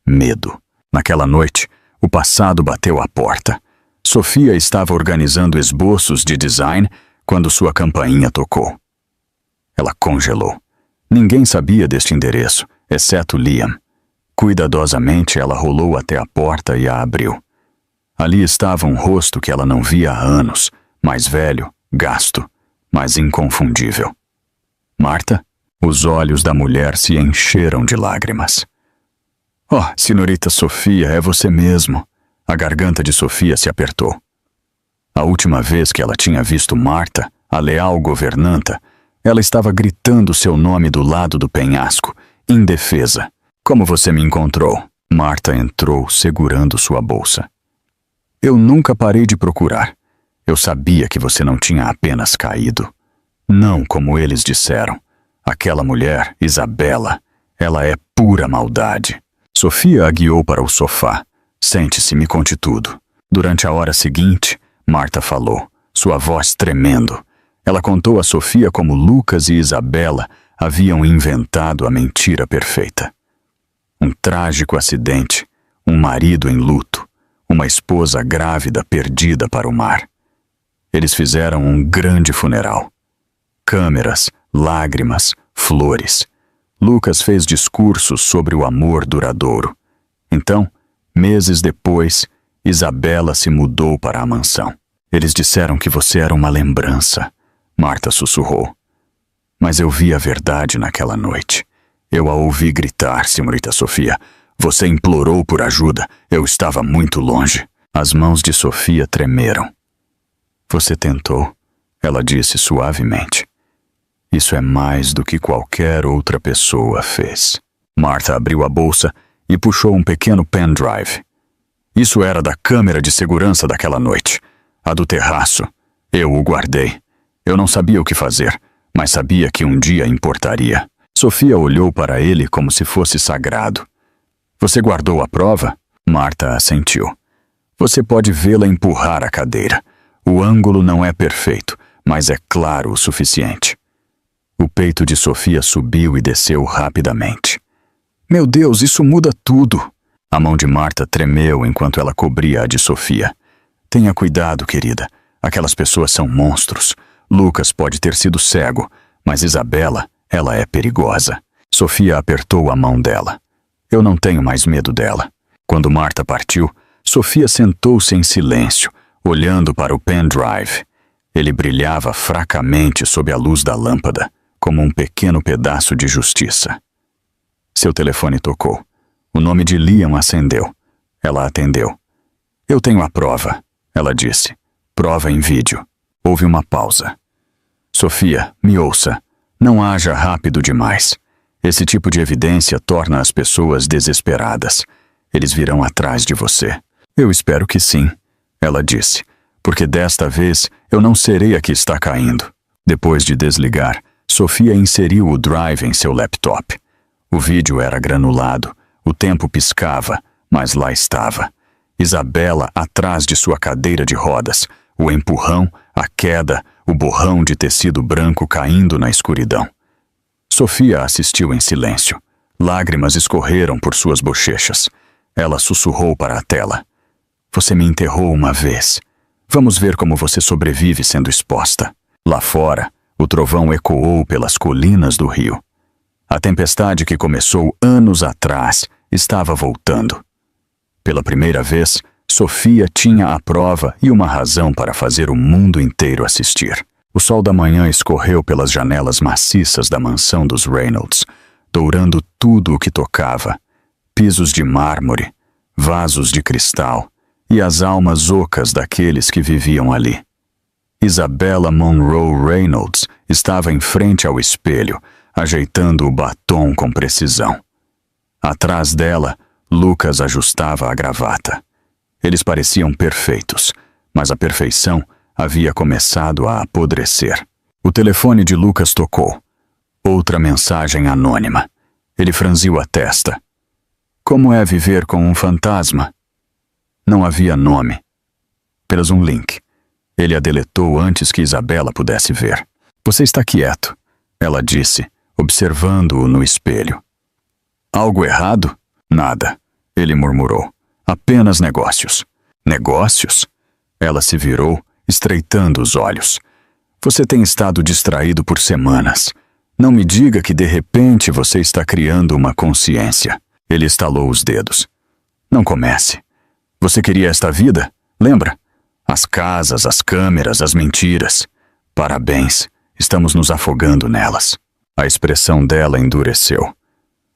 Medo. Naquela noite, o passado bateu à porta. Sofia estava organizando esboços de design quando sua campainha tocou. Ela congelou. Ninguém sabia deste endereço, exceto Liam. Cuidadosamente, ela rolou até a porta e a abriu. Ali estava um rosto que ela não via há anos, mais velho, gasto, mas inconfundível. Marta? Os olhos da mulher se encheram de lágrimas. Oh, senhorita Sofia, é você mesmo. A garganta de Sofia se apertou. A última vez que ela tinha visto Marta, a leal governanta, ela estava gritando seu nome do lado do penhasco, indefesa. Como você me encontrou? Marta entrou segurando sua bolsa. Eu nunca parei de procurar. Eu sabia que você não tinha apenas caído. Não como eles disseram. Aquela mulher, Isabela, ela é pura maldade. Sofia a guiou para o sofá. Sente-se, me conte tudo. Durante a hora seguinte, Marta falou, sua voz tremendo. Ela contou a Sofia como Lucas e Isabela haviam inventado a mentira perfeita. Um trágico acidente, um marido em luto, uma esposa grávida perdida para o mar. Eles fizeram um grande funeral. Câmeras, lágrimas, flores. Lucas fez discursos sobre o amor duradouro. Então, meses depois, Isabela se mudou para a mansão. Eles disseram que você era uma lembrança, Marta sussurrou. Mas eu vi a verdade naquela noite. Eu a ouvi gritar, senhorita Sofia. Você implorou por ajuda. Eu estava muito longe. As mãos de Sofia tremeram. Você tentou, ela disse suavemente. Isso é mais do que qualquer outra pessoa fez. Marta abriu a bolsa e puxou um pequeno pendrive. Isso era da câmera de segurança daquela noite. A do terraço. Eu o guardei. Eu não sabia o que fazer, mas sabia que um dia importaria. Sofia olhou para ele como se fosse sagrado. Você guardou a prova? Marta assentiu. Você pode vê-la empurrar a cadeira. O ângulo não é perfeito, mas é claro o suficiente. O peito de Sofia subiu e desceu rapidamente. Meu Deus, isso muda tudo. A mão de Marta tremeu enquanto ela cobria a de Sofia. Tenha cuidado, querida. Aquelas pessoas são monstros. Lucas pode ter sido cego, mas Isabela, ela é perigosa. Sofia apertou a mão dela. Eu não tenho mais medo dela. Quando Marta partiu, Sofia sentou-se em silêncio, olhando para o pendrive. Ele brilhava fracamente sob a luz da lâmpada, como um pequeno pedaço de justiça. Seu telefone tocou. O nome de Liam acendeu. Ela atendeu. Eu tenho a prova, ela disse. Prova em vídeo. Houve uma pausa. Sofia, me ouça. Não haja rápido demais. Esse tipo de evidência torna as pessoas desesperadas. Eles virão atrás de você. Eu espero que sim, ela disse, porque desta vez eu não serei a que está caindo. Depois de desligar, Sofia inseriu o drive em seu laptop. O vídeo era granulado, o tempo piscava, mas lá estava. Isabela atrás de sua cadeira de rodas, o empurrão, a queda, o borrão de tecido branco caindo na escuridão. Sofia assistiu em silêncio. Lágrimas escorreram por suas bochechas. Ela sussurrou para a tela. Você me enterrou uma vez. Vamos ver como você sobrevive sendo exposta. Lá fora, o trovão ecoou pelas colinas do rio. A tempestade que começou anos atrás estava voltando. Pela primeira vez, Sofia tinha a prova e uma razão para fazer o mundo inteiro assistir. O sol da manhã escorreu pelas janelas maciças da mansão dos Reynolds, dourando tudo o que tocava. Pisos de mármore, vasos de cristal e as almas ocas daqueles que viviam ali. Isabella Monroe Reynolds estava em frente ao espelho, ajeitando o batom com precisão. Atrás dela, Lucas ajustava a gravata. Eles pareciam perfeitos, mas a perfeição havia começado a apodrecer. O telefone de Lucas tocou. Outra mensagem anônima. Ele franziu a testa. Como é viver com um fantasma? Não havia nome. Apenas um link. Ele a deletou antes que Isabela pudesse ver. Você está quieto, ela disse, observando-o no espelho. Algo errado? Nada, ele murmurou. Apenas negócios. Negócios? Ela se virou, estreitando os olhos. Você tem estado distraído por semanas. Não me diga que de repente você está criando uma consciência. Ele estalou os dedos. Não comece. Você queria esta vida? Lembra? As casas, as câmeras, as mentiras. Parabéns, estamos nos afogando nelas. A expressão dela endureceu.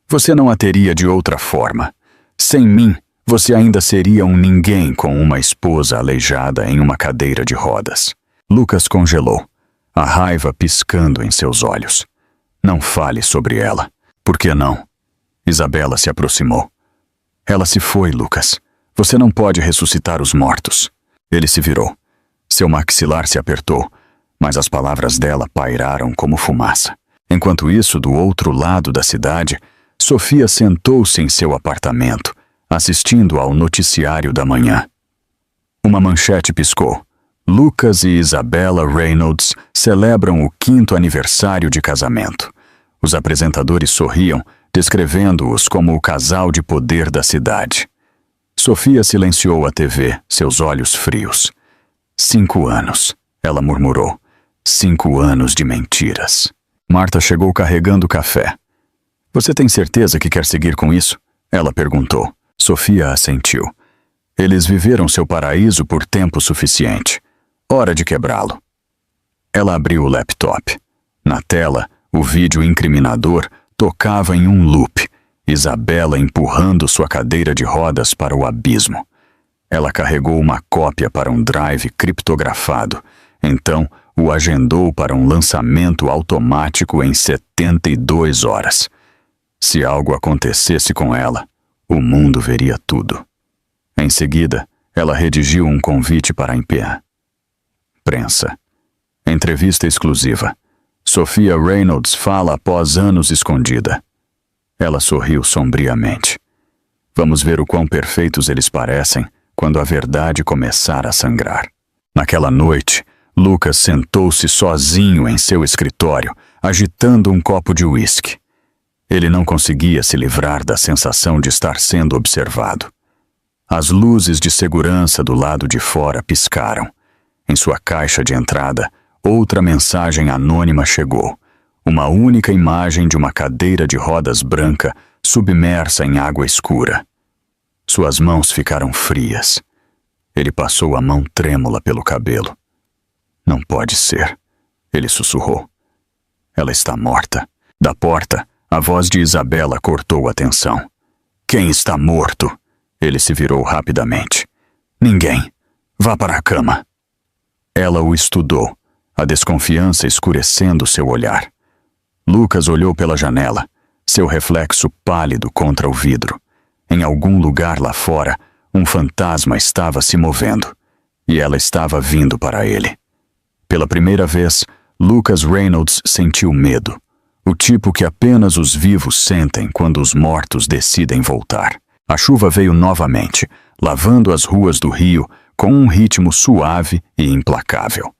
Você não a teria de outra forma. Sem mim, você ainda seria um ninguém com uma esposa aleijada em uma cadeira de rodas. Lucas congelou, a raiva piscando em seus olhos. Não fale sobre ela. Por que não? Isabela se aproximou. Ela se foi, Lucas. Você não pode ressuscitar os mortos. Ele se virou. Seu maxilar se apertou, mas as palavras dela pairaram como fumaça. Enquanto isso, do outro lado da cidade, Sofia sentou-se em seu apartamento, assistindo ao noticiário da manhã. Uma manchete piscou. Lucas e Isabella Reynolds celebram o 5º aniversário de casamento. Os apresentadores sorriam, descrevendo-os como o casal de poder da cidade. Sofia silenciou a TV, seus olhos frios. 5 anos, ela murmurou. 5 anos de mentiras. Marta chegou carregando café. Você tem certeza que quer seguir com isso? Ela perguntou. Sofia assentiu. Eles viveram seu paraíso por tempo suficiente. Hora de quebrá-lo. Ela abriu o laptop. Na tela, o vídeo incriminador tocava em um loop, Isabela empurrando sua cadeira de rodas para o abismo. Ela carregou uma cópia para um drive criptografado, então o agendou para um lançamento automático em 72 horas. Se algo acontecesse com ela, o mundo veria tudo. Em seguida, ela redigiu um convite para a prensa. Entrevista exclusiva. Sofia Reynolds fala após anos escondida. Ela sorriu sombriamente. Vamos ver o quão perfeitos eles parecem quando a verdade começar a sangrar. Naquela noite, Lucas sentou-se sozinho em seu escritório, agitando um copo de uísque. Ele não conseguia se livrar da sensação de estar sendo observado. As luzes de segurança do lado de fora piscaram. Em sua caixa de entrada, outra mensagem anônima chegou. Uma única imagem de uma cadeira de rodas branca submersa em água escura. Suas mãos ficaram frias. Ele passou a mão trêmula pelo cabelo. Não pode ser, ele sussurrou. Ela está morta. Da porta, a voz de Isabela cortou a tensão. Quem está morto? Ele se virou rapidamente. Ninguém. Vá para a cama. Ela o estudou, a desconfiança escurecendo seu olhar. Lucas olhou pela janela, seu reflexo pálido contra o vidro. Em algum lugar lá fora, um fantasma estava se movendo, e ela estava vindo para ele. Pela primeira vez, Lucas Reynolds sentiu medo, o tipo que apenas os vivos sentem quando os mortos decidem voltar. A chuva veio novamente, lavando as ruas do Rio com um ritmo suave e implacável.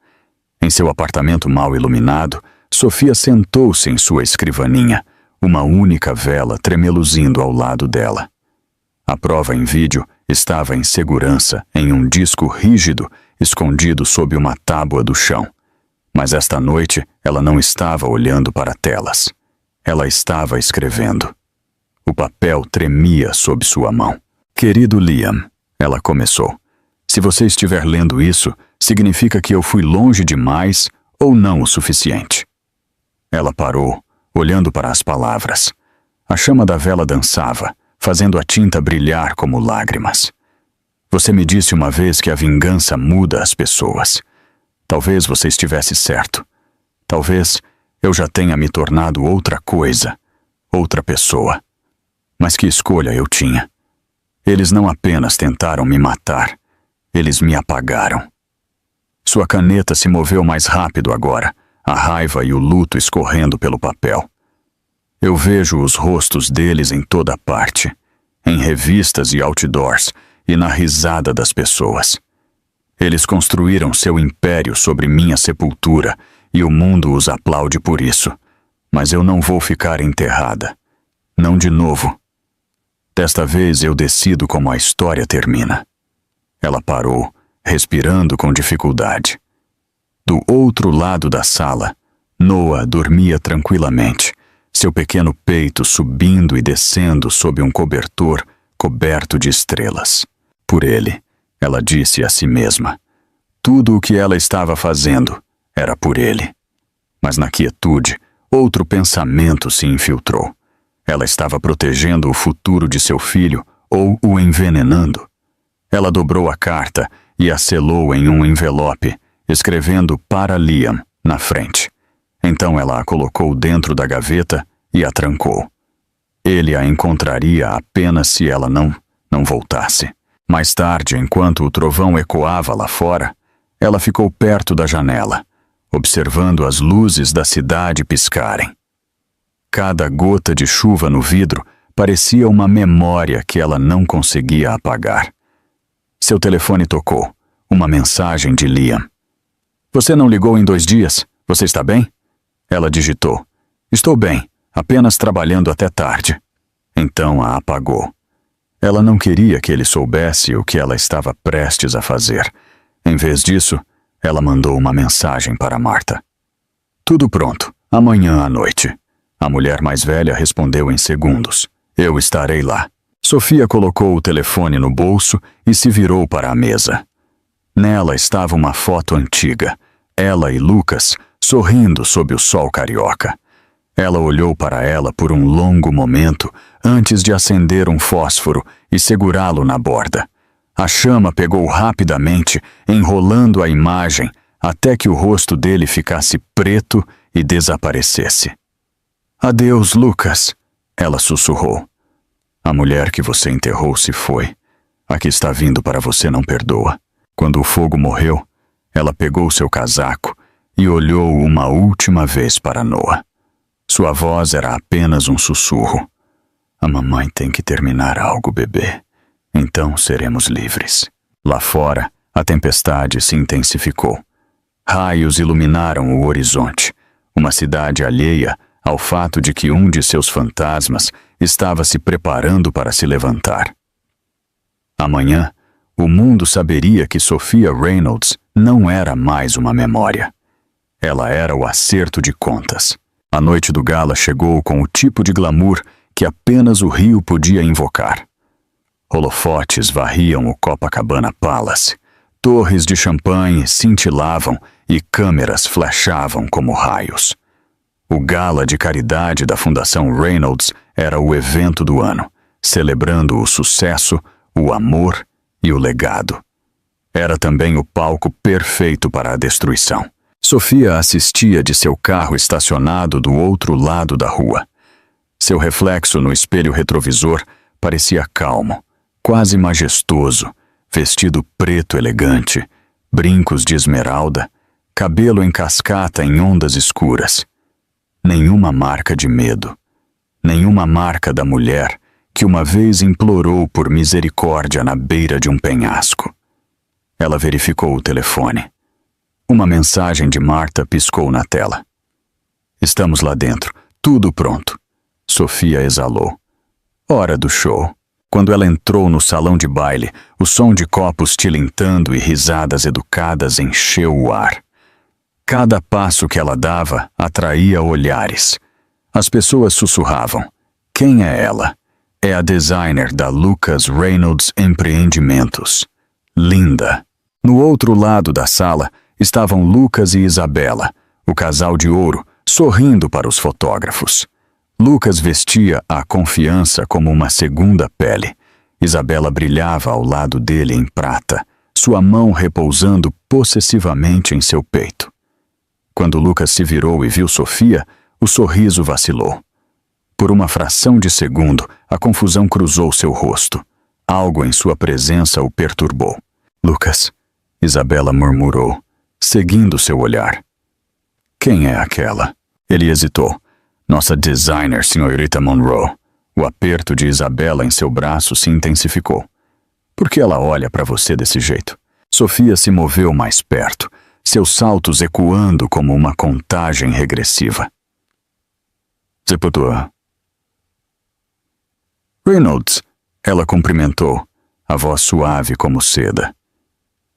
Em seu apartamento mal iluminado, Sofia sentou-se em sua escrivaninha, uma única vela tremeluzindo ao lado dela. A prova em vídeo estava em segurança em um disco rígido escondido sob uma tábua do chão. Mas esta noite ela não estava olhando para telas. Ela estava escrevendo. O papel tremia sob sua mão. Querido Liam, ela começou. Se você estiver lendo isso, significa que eu fui longe demais ou não o suficiente. Ela parou, olhando para as palavras. A chama da vela dançava, fazendo a tinta brilhar como lágrimas. Você me disse uma vez que a vingança muda as pessoas. Talvez você estivesse certo. Talvez eu já tenha me tornado outra coisa, outra pessoa. Mas que escolha eu tinha? Eles não apenas tentaram me matar, eles me apagaram. Sua caneta se moveu mais rápido agora, a raiva e o luto escorrendo pelo papel. Eu vejo os rostos deles em toda parte, em revistas e outdoors e na risada das pessoas. Eles construíram seu império sobre minha sepultura e o mundo os aplaude por isso. Mas eu não vou ficar enterrada. Não de novo. Desta vez eu decido como a história termina. Ela parou, respirando com dificuldade. Do outro lado da sala, Noah dormia tranquilamente, seu pequeno peito subindo e descendo sob um cobertor coberto de estrelas. Por ele, ela disse a si mesma. Tudo o que ela estava fazendo era por ele. Mas na quietude, outro pensamento se infiltrou. Ela estava protegendo o futuro de seu filho ou o envenenando. Ela dobrou a carta e a selou em um envelope, escrevendo para Liam na frente. Então ela a colocou dentro da gaveta e a trancou. Ele a encontraria apenas se ela não voltasse. Mais tarde, enquanto o trovão ecoava lá fora, ela ficou perto da janela, observando as luzes da cidade piscarem. Cada gota de chuva no vidro parecia uma memória que ela não conseguia apagar. Seu telefone tocou, uma mensagem de Liam. Você não ligou em 2 dias? Você está bem? Ela digitou. Estou bem, apenas trabalhando até tarde. Então a apagou. Ela não queria que ele soubesse o que ela estava prestes a fazer. Em vez disso, ela mandou uma mensagem para Marta. Tudo pronto, amanhã à noite. A mulher mais velha respondeu em segundos. Eu estarei lá. Sofia colocou o telefone no bolso e se virou para a mesa. Nela estava uma foto antiga, ela e Lucas sorrindo sob o sol carioca. Ela olhou para ela por um longo momento antes de acender um fósforo e segurá-lo na borda. A chama pegou rapidamente, enrolando a imagem até que o rosto dele ficasse preto e desaparecesse. Adeus, Lucas, ela sussurrou. A mulher que você enterrou se foi. A que está vindo para você não perdoa. Quando o fogo morreu, ela pegou seu casaco e olhou uma última vez para Noah. Sua voz era apenas um sussurro. A mamãe tem que terminar algo, bebê. Então seremos livres. Lá fora, a tempestade se intensificou. Raios iluminaram o horizonte. Uma cidade alheia ao fato de que um de seus fantasmas estava se preparando para se levantar. Amanhã, o mundo saberia que Sofia Reynolds não era mais uma memória. Ela era o acerto de contas. A noite do gala chegou com o tipo de glamour que apenas o Rio podia invocar. Holofotes varriam o Copacabana Palace. Torres de champanhe cintilavam e câmeras flashavam como raios. O gala de caridade da Fundação Reynolds era o evento do ano, celebrando o sucesso, o amor e o legado. Era também o palco perfeito para a destruição. Sofia assistia de seu carro estacionado do outro lado da rua. Seu reflexo no espelho retrovisor parecia calmo, quase majestoso, vestido preto elegante, brincos de esmeralda, cabelo em cascata em ondas escuras. Nenhuma marca de medo, nenhuma marca da mulher que uma vez implorou por misericórdia na beira de um penhasco. Ela verificou o telefone. Uma mensagem de Marta piscou na tela. Estamos lá dentro, tudo pronto. Sofia exalou. Hora do show. Quando ela entrou no salão de baile, o som de copos tilintando e risadas educadas encheu o ar. Cada passo que ela dava atraía olhares. As pessoas sussurravam. Quem é ela? É a designer da Lucas Reynolds Empreendimentos. Linda. No outro lado da sala estavam Lucas e Isabela, o casal de ouro, sorrindo para os fotógrafos. Lucas vestia a confiança como uma segunda pele. Isabela brilhava ao lado dele em prata, sua mão repousando possessivamente em seu peito. Quando Lucas se virou e viu Sofia, o sorriso vacilou. Por uma fração de segundo, a confusão cruzou seu rosto. Algo em sua presença o perturbou. Lucas, Isabela murmurou, seguindo seu olhar. Quem é aquela? Ele hesitou. Nossa designer, senhorita Monroe. O aperto de Isabela em seu braço se intensificou. Por que ela olha para você desse jeito? Sofia se moveu mais perto, seus saltos ecoando como uma contagem regressiva. Zeputua. Reynolds, ela cumprimentou, a voz suave como seda.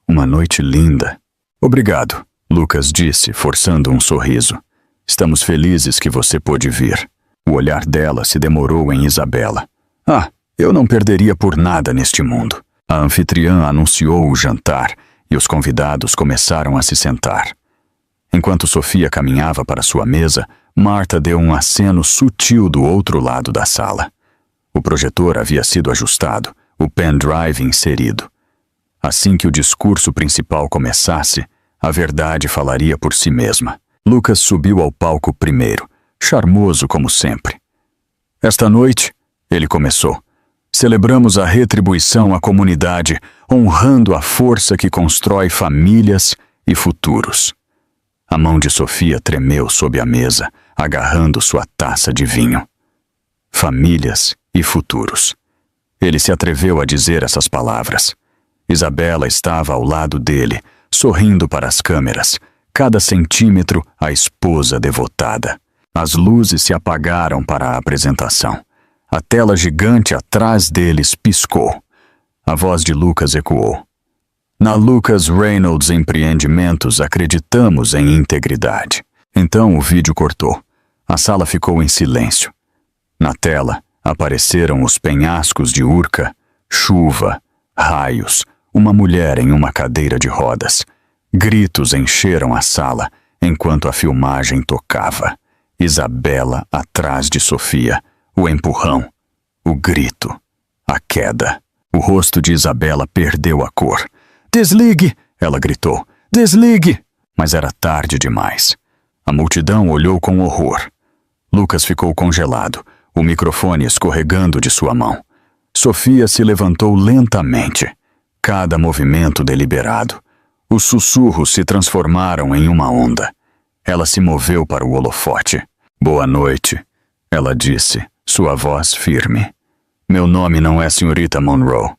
Uma noite linda. Obrigado, Lucas disse, forçando um sorriso. Estamos felizes que você pôde vir. O olhar dela se demorou em Isabela. Ah, eu não perderia por nada neste mundo. A anfitriã anunciou o jantar e os convidados começaram a se sentar. Enquanto Sofia caminhava para sua mesa, Marta deu um aceno sutil do outro lado da sala. O projetor havia sido ajustado, o pendrive inserido. Assim que o discurso principal começasse, a verdade falaria por si mesma. Lucas subiu ao palco primeiro, charmoso como sempre. Esta noite, ele começou, celebramos a retribuição à comunidade, honrando a força que constrói famílias e futuros. A mão de Sofia tremeu sob a mesa, agarrando sua taça de vinho. Famílias e futuros. Ele se atreveu a dizer essas palavras. Isabela estava ao lado dele, sorrindo para as câmeras, cada centímetro a esposa devotada. As luzes se apagaram para a apresentação. A tela gigante atrás deles piscou. A voz de Lucas ecoou. Na Lucas Reynolds Empreendimentos acreditamos em integridade. Então o vídeo cortou. A sala ficou em silêncio. Na tela apareceram os penhascos de Urca, chuva, raios, uma mulher em uma cadeira de rodas. Gritos encheram a sala enquanto a filmagem tocava. Isabela atrás de Sofia, o empurrão, o grito, a queda. O rosto de Isabela perdeu a cor. Desligue! Ela gritou. Desligue! Mas era tarde demais. A multidão olhou com horror. Lucas ficou congelado, o microfone escorregando de sua mão. Sofia se levantou lentamente, cada movimento deliberado. Os sussurros se transformaram em uma onda. Ela se moveu para o holofote. Boa noite, ela disse, sua voz firme. Meu nome não é senhorita Monroe.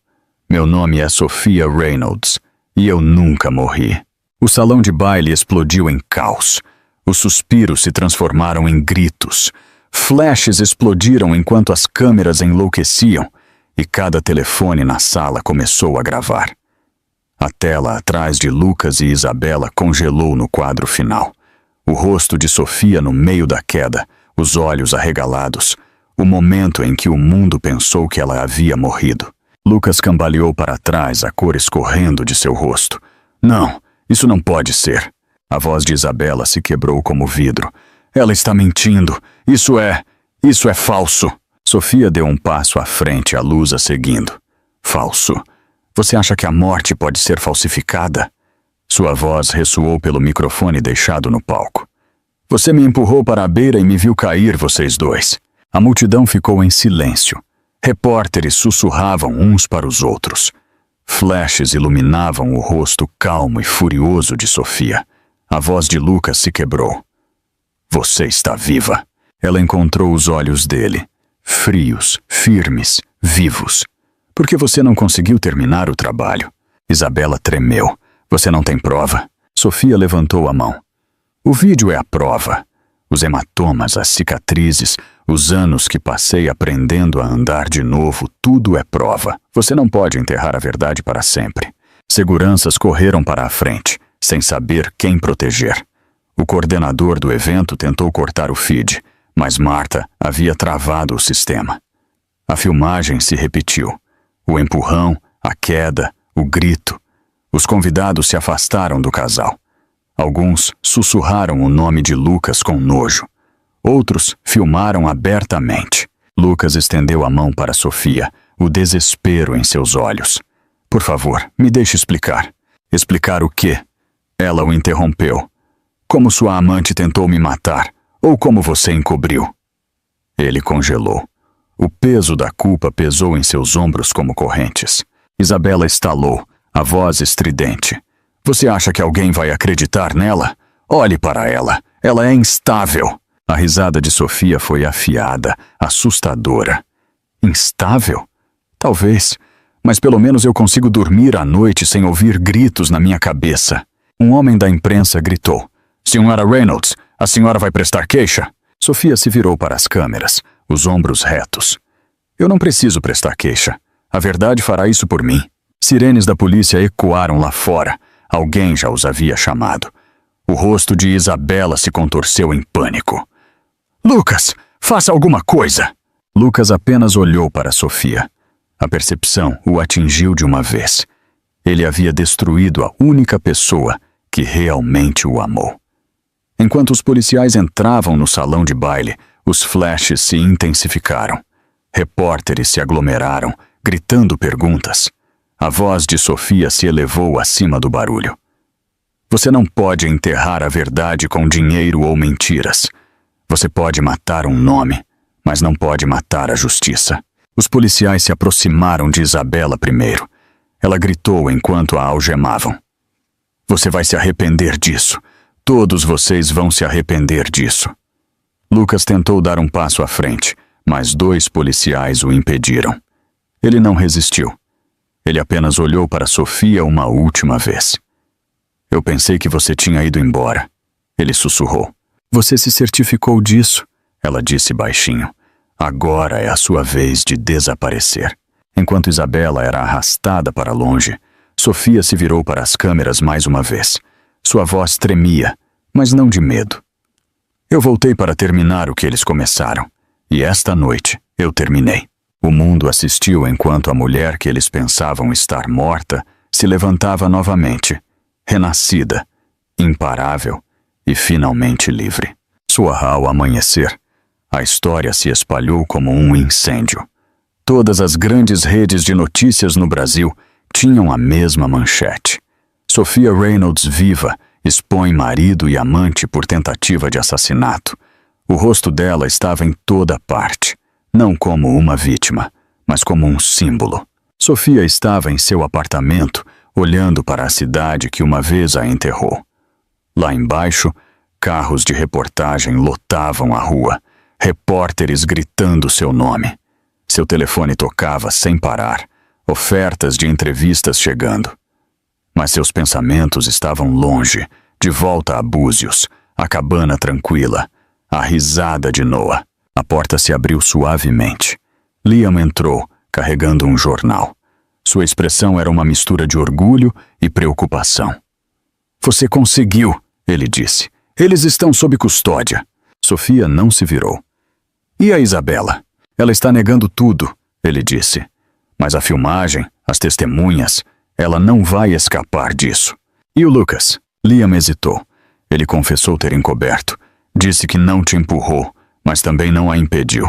Meu nome é Sofia Reynolds, e eu nunca morri. O salão de baile explodiu em caos. Os suspiros se transformaram em gritos. Flashes explodiram enquanto as câmeras enlouqueciam, e cada telefone na sala começou a gravar. A tela atrás de Lucas e Isabela congelou no quadro final. O rosto de Sofia no meio da queda, os olhos arregalados, o momento em que o mundo pensou que ela havia morrido. Lucas cambaleou para trás, a cor escorrendo de seu rosto. Não, isso não pode ser. A voz de Isabela se quebrou como vidro. Ela está mentindo. Isso é falso. Sofia deu um passo à frente, a luz a seguindo. Falso. Você acha que a morte pode ser falsificada? Sua voz ressoou pelo microfone deixado no palco. Você me empurrou para a beira e me viu cair, vocês dois. A multidão ficou em silêncio. Repórteres sussurravam uns para os outros. Flashes iluminavam o rosto calmo e furioso de Sofia. A voz de Lucas se quebrou. Você está viva. Ela encontrou os olhos dele, frios, firmes, vivos. Por que você não conseguiu terminar o trabalho? Isabela tremeu. Você não tem prova? Sofia levantou a mão. O vídeo é a prova. Os hematomas, as cicatrizes, os anos que passei aprendendo a andar de novo, tudo é prova. Você não pode enterrar a verdade para sempre. Seguranças correram para a frente, sem saber quem proteger. O coordenador do evento tentou cortar o feed, mas Marta havia travado o sistema. A filmagem se repetiu. O empurrão, a queda, o grito. Os convidados se afastaram do casal. Alguns sussurraram o nome de Lucas com nojo. Outros filmaram abertamente. Lucas estendeu a mão para Sofia, o desespero em seus olhos. Por favor, me deixe explicar. Explicar o quê? Ela o interrompeu. Como sua amante tentou me matar, ou como você encobriu? Ele congelou. O peso da culpa pesou em seus ombros como correntes. Isabela estalou, a voz estridente. Você acha que alguém vai acreditar nela? Olhe para ela. Ela é instável. A risada de Sofia foi afiada, assustadora. Instável? Talvez. Mas pelo menos eu consigo dormir à noite sem ouvir gritos na minha cabeça. Um homem da imprensa gritou. Senhora Reynolds, a senhora vai prestar queixa? Sofia se virou para as câmeras, os ombros retos. Eu não preciso prestar queixa. A verdade fará isso por mim. Sirenes da polícia ecoaram lá fora. Alguém já os havia chamado. O rosto de Isabela se contorceu em pânico. Lucas, faça alguma coisa! Lucas apenas olhou para Sofia. A percepção o atingiu de uma vez. Ele havia destruído a única pessoa que realmente o amou. Enquanto os policiais entravam no salão de baile, os flashes se intensificaram. Repórteres se aglomeraram, gritando perguntas. A voz de Sofia se elevou acima do barulho. Você não pode enterrar a verdade com dinheiro ou mentiras. Você pode matar um nome, mas não pode matar a justiça. Os policiais se aproximaram de Isabela primeiro. Ela gritou enquanto a algemavam. Você vai se arrepender disso. Todos vocês vão se arrepender disso. Lucas tentou dar um passo à frente, mas 2 policiais o impediram. Ele não resistiu. Ele apenas olhou para Sofia uma última vez. Eu pensei que você tinha ido embora. Ele sussurrou. Você se certificou disso, ela disse baixinho. Agora é a sua vez de desaparecer. Enquanto Isabela era arrastada para longe, Sofia se virou para as câmeras mais uma vez. Sua voz tremia, mas não de medo. Eu voltei para terminar o que eles começaram. E esta noite eu terminei. O mundo assistiu enquanto a mulher que eles pensavam estar morta se levantava novamente, renascida, imparável e finalmente livre. Ao amanhecer, a história se espalhou como um incêndio. Todas as grandes redes de notícias no Brasil tinham a mesma manchete. Sofia Reynolds viva expõe marido e amante por tentativa de assassinato. O rosto dela estava em toda parte. Não como uma vítima, mas como um símbolo. Sofia estava em seu apartamento, olhando para a cidade que uma vez a enterrou. Lá embaixo, carros de reportagem lotavam a rua, repórteres gritando seu nome. Seu telefone tocava sem parar, ofertas de entrevistas chegando. Mas seus pensamentos estavam longe, de volta a Búzios, a cabana tranquila, a risada de Noah. A porta se abriu suavemente. Liam entrou, carregando um jornal. Sua expressão era uma mistura de orgulho e preocupação. Você conseguiu, ele disse. Eles estão sob custódia. Sofia não se virou. E a Isabela? Ela está negando tudo, ele disse. Mas a filmagem, as testemunhas, ela não vai escapar disso. E o Lucas? Liam hesitou. Ele confessou ter encoberto. Disse que não te empurrou, mas também não a impediu.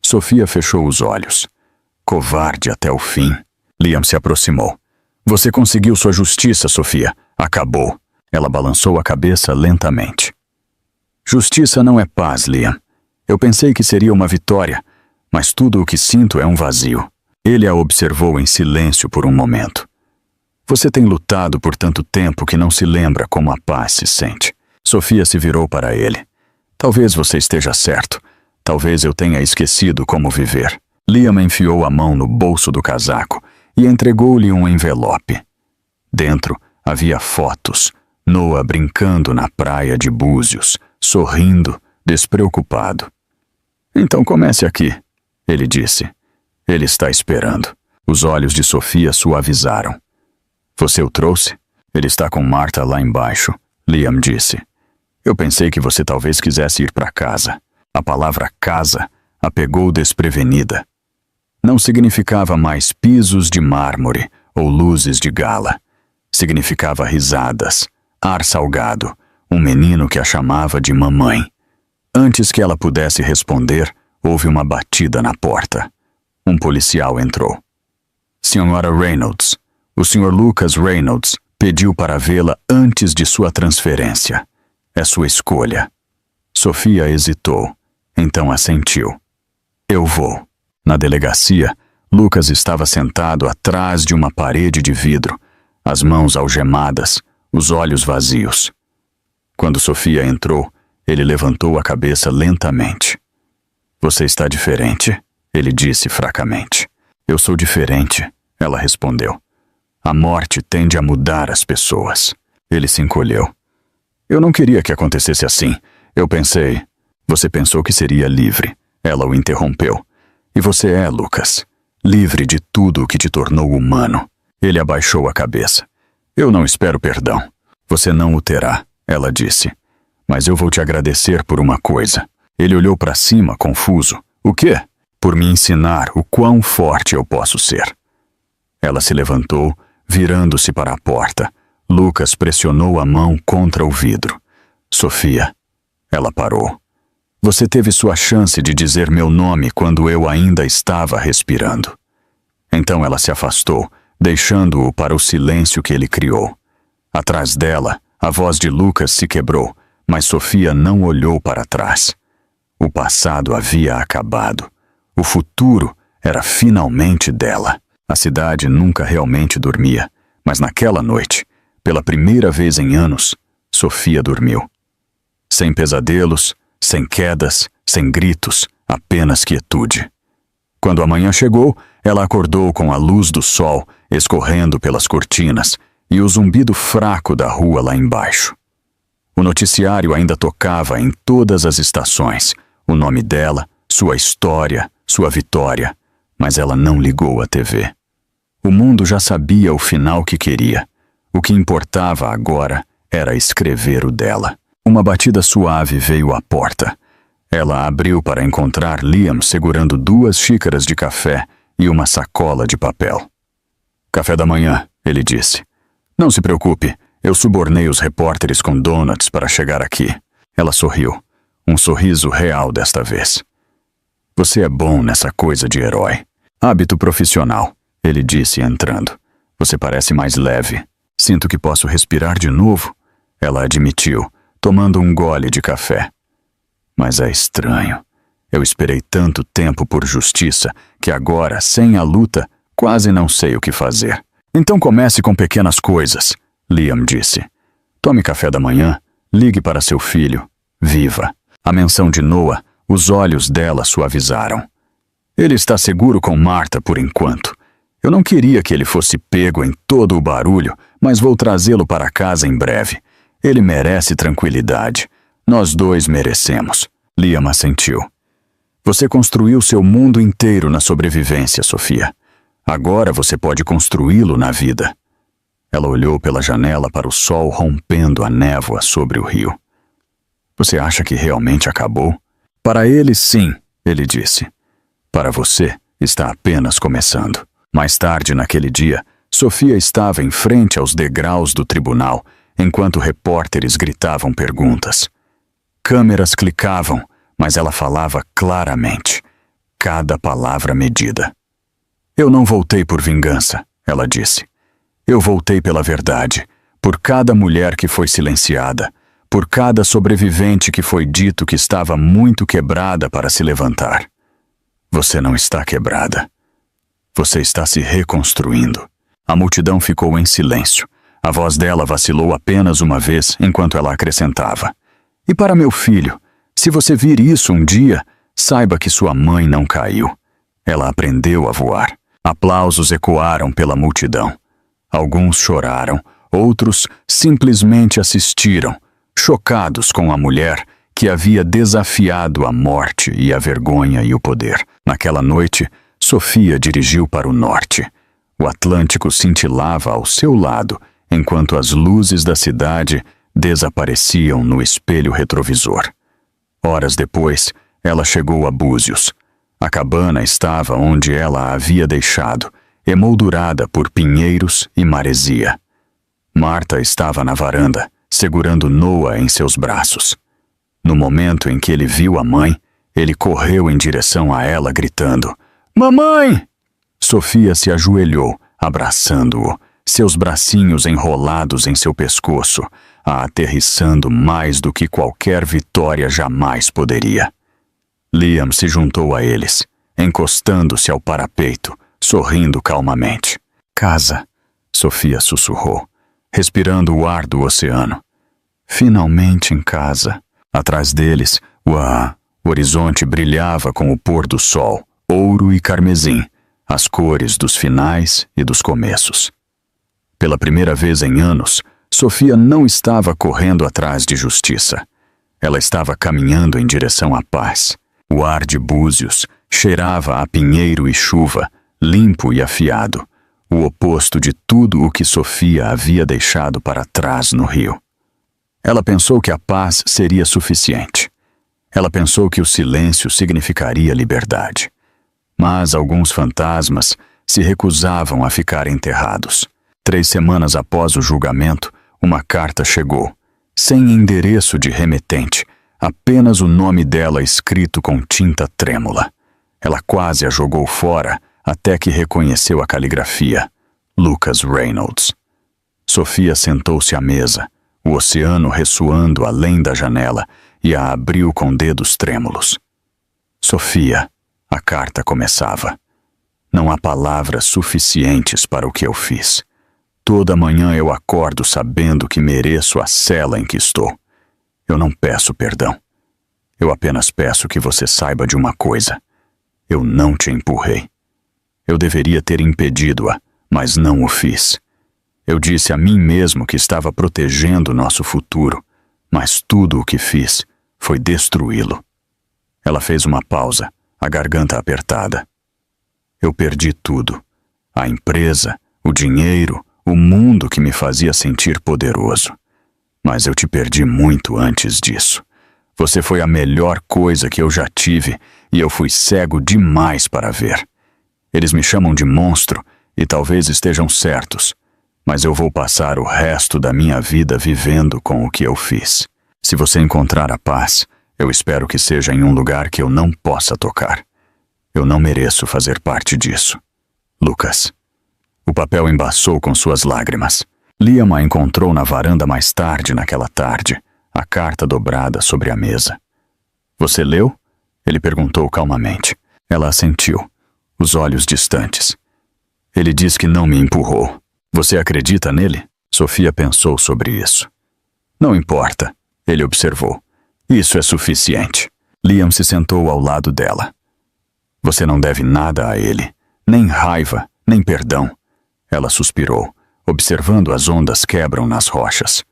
Sofia fechou os olhos. Covarde até o fim. Liam se aproximou. Você conseguiu sua justiça, Sofia. Acabou. Ela balançou a cabeça lentamente. Justiça não é paz, Liam. Eu pensei que seria uma vitória, mas tudo o que sinto é um vazio. Ele a observou em silêncio por um momento. Você tem lutado por tanto tempo que não se lembra como a paz se sente. Sofia se virou para ele. Talvez você esteja certo. Talvez eu tenha esquecido como viver. Liam enfiou a mão no bolso do casaco e entregou-lhe um envelope. Dentro havia fotos. Noah brincando na praia de Búzios, sorrindo, despreocupado. Então comece aqui, ele disse. Ele está esperando. Os olhos de Sofia suavizaram. Você o trouxe? Ele está com Marta lá embaixo, Liam disse. Eu pensei que você talvez quisesse ir para casa. A palavra casa a pegou desprevenida. Não significava mais pisos de mármore ou luzes de gala. Significava risadas, ar salgado, um menino que a chamava de mamãe. Antes que ela pudesse responder, houve uma batida na porta. Um policial entrou. Senhora Reynolds, o Sr. Lucas Reynolds pediu para vê-la antes de sua transferência. É sua escolha. Sofia hesitou, então assentiu. Eu vou. Na delegacia, Lucas estava sentado atrás de uma parede de vidro, as mãos algemadas, os olhos vazios. Quando Sofia entrou, ele levantou a cabeça lentamente. Você está diferente, ele disse fracamente. Eu sou diferente, ela respondeu. A morte tende a mudar as pessoas. Ele se encolheu. Eu não queria que acontecesse assim. Eu pensei... Você pensou que seria livre. Ela o interrompeu. E você é, Lucas. Livre de tudo o que te tornou humano. Ele abaixou a cabeça. Eu não espero perdão. Você não o terá, ela disse. Mas eu vou te agradecer por uma coisa. Ele olhou para cima, confuso. O quê? Por me ensinar o quão forte eu posso ser. Ela se levantou, virando-se para a porta. Lucas pressionou a mão contra o vidro. Sofia. Ela parou. Você teve sua chance de dizer meu nome quando eu ainda estava respirando. Então ela se afastou, deixando-o para o silêncio que ele criou. Atrás dela, a voz de Lucas se quebrou, mas Sofia não olhou para trás. O passado havia acabado. O futuro era finalmente dela. A cidade nunca realmente dormia, mas naquela noite, pela primeira vez em anos, Sofia dormiu. Sem pesadelos, sem quedas, sem gritos, apenas quietude. Quando a manhã chegou, ela acordou com a luz do sol escorrendo pelas cortinas e o zumbido fraco da rua lá embaixo. O noticiário ainda tocava em todas as estações, o nome dela, sua história, sua vitória, mas ela não ligou a TV. O mundo já sabia o final que queria. O que importava agora era escrever o dela. Uma batida suave veio à porta. Ela abriu para encontrar Liam segurando 2 xícaras de café e uma sacola de papel. Café da manhã, ele disse. Não se preocupe, eu subornei os repórteres com donuts para chegar aqui. Ela sorriu. Um sorriso real desta vez. Você é bom nessa coisa de herói. Hábito profissional, ele disse entrando. Você parece mais leve. Sinto que posso respirar de novo. Ela admitiu, tomando um gole de café. Mas é estranho. Eu esperei tanto tempo por justiça que agora, sem a luta, quase não sei o que fazer. Então comece com pequenas coisas, Liam disse. Tome café da manhã, ligue para seu filho, viva. A menção de Noah, os olhos dela suavizaram. Ele está seguro com Marta por enquanto. Eu não queria que ele fosse pego em todo o barulho, mas vou trazê-lo para casa em breve. Ele merece tranquilidade. Nós 2 merecemos. Liam assentiu. Você construiu seu mundo inteiro na sobrevivência, Sofia. Agora você pode construí-lo na vida. Ela olhou pela janela para o sol rompendo a névoa sobre o rio. Você acha que realmente acabou? Para ele, sim, ele disse. Para você, está apenas começando. Mais tarde naquele dia, Sofia estava em frente aos degraus do tribunal, enquanto repórteres gritavam perguntas. Câmeras clicavam, mas ela falava claramente, cada palavra medida. Eu não voltei por vingança, ela disse. Eu voltei pela verdade, por cada mulher que foi silenciada, por cada sobrevivente que foi dito que estava muito quebrada para se levantar. Você não está quebrada. Você está se reconstruindo. A multidão ficou em silêncio. A voz dela vacilou apenas uma vez enquanto ela acrescentava. E para meu filho, se você vir isso um dia, saiba que sua mãe não caiu. Ela aprendeu a voar. Aplausos ecoaram pela multidão. Alguns choraram, outros simplesmente assistiram, chocados com a mulher que havia desafiado a morte e a vergonha e o poder. Naquela noite, Sofia dirigiu para o norte. O Atlântico cintilava ao seu lado, enquanto as luzes da cidade desapareciam no espelho retrovisor. Horas depois, ela chegou a Búzios. A cabana estava onde ela a havia deixado, emoldurada por pinheiros e maresia. Marta estava na varanda, segurando Noah em seus braços. No momento em que ele viu a mãe, ele correu em direção a ela, gritando: "Mamãe!" Sofia se ajoelhou, abraçando-o, seus bracinhos enrolados em seu pescoço, a aterrissando mais do que qualquer vitória jamais poderia. Liam se juntou a eles, encostando-se ao parapeito, sorrindo calmamente. "Casa", Sofia sussurrou, respirando o ar do oceano. Finalmente em casa. Atrás deles, o horizonte brilhava com o pôr do sol, ouro e carmesim, as cores dos finais e dos começos. Pela primeira vez em anos, Sofia não estava correndo atrás de justiça. Ela estava caminhando em direção à paz. O ar de Búzios cheirava a pinheiro e chuva, limpo e afiado, o oposto de tudo o que Sofia havia deixado para trás no rio. Ela pensou que a paz seria suficiente. Ela pensou que o silêncio significaria liberdade. Mas alguns fantasmas se recusavam a ficar enterrados. 3 semanas após o julgamento, uma carta chegou, sem endereço de remetente, apenas o nome dela escrito com tinta trêmula. Ela quase a jogou fora até que reconheceu a caligrafia. Lucas Reynolds. Sofia sentou-se à mesa, o oceano ressoando além da janela, e a abriu com dedos trêmulos. "Sofia", a carta começava. "Não há palavras suficientes para o que eu fiz. Toda manhã eu acordo sabendo que mereço a cela em que estou. Eu não peço perdão. Eu apenas peço que você saiba de uma coisa. Eu não te empurrei. Eu deveria ter impedido-a, mas não o fiz. Eu disse a mim mesmo que estava protegendo nosso futuro, mas tudo o que fiz foi destruí-lo." Ela fez uma pausa, a garganta apertada. "Eu perdi tudo. A empresa, o dinheiro, o mundo que me fazia sentir poderoso. Mas eu te perdi muito antes disso. Você foi a melhor coisa que eu já tive e eu fui cego demais para ver. Eles me chamam de monstro e talvez estejam certos, mas eu vou passar o resto da minha vida vivendo com o que eu fiz. Se você encontrar a paz, eu espero que seja em um lugar que eu não possa tocar. Eu não mereço fazer parte disso. Lucas." O papel embaçou com suas lágrimas. Liam a encontrou na varanda mais tarde naquela tarde, a carta dobrada sobre a mesa. "Você leu?" Ele perguntou calmamente. Ela assentiu, os olhos distantes. "Ele diz que não me empurrou. Você acredita nele?" Sofia pensou sobre isso. "Não importa", ele observou. "Isso é suficiente." Liam se sentou ao lado dela. "Você não deve nada a ele, nem raiva, nem perdão." Ela suspirou, observando as ondas quebram nas rochas.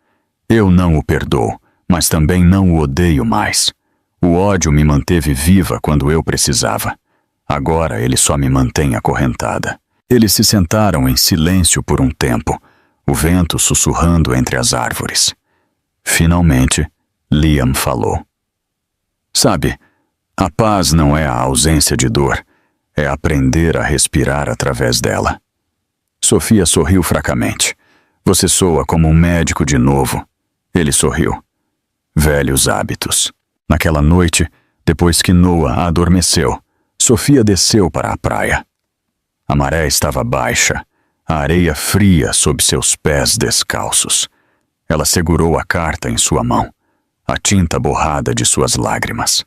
"Eu não o perdoo, mas também não o odeio mais. O ódio me manteve viva quando eu precisava. Agora ele só me mantém acorrentada." Eles se sentaram em silêncio por um tempo, o vento sussurrando entre as árvores. Finalmente, Liam falou. "Sabe, a paz não é a ausência de dor, é aprender a respirar através dela." Sofia sorriu fracamente. "Você soa como um médico de novo." Ele sorriu. "Velhos hábitos." Naquela noite, depois que Noah adormeceu, Sofia desceu para a praia. A maré estava baixa. a areia fria sob seus pés descalços. Ela segurou a carta em sua mão, a tinta borrada de suas lágrimas.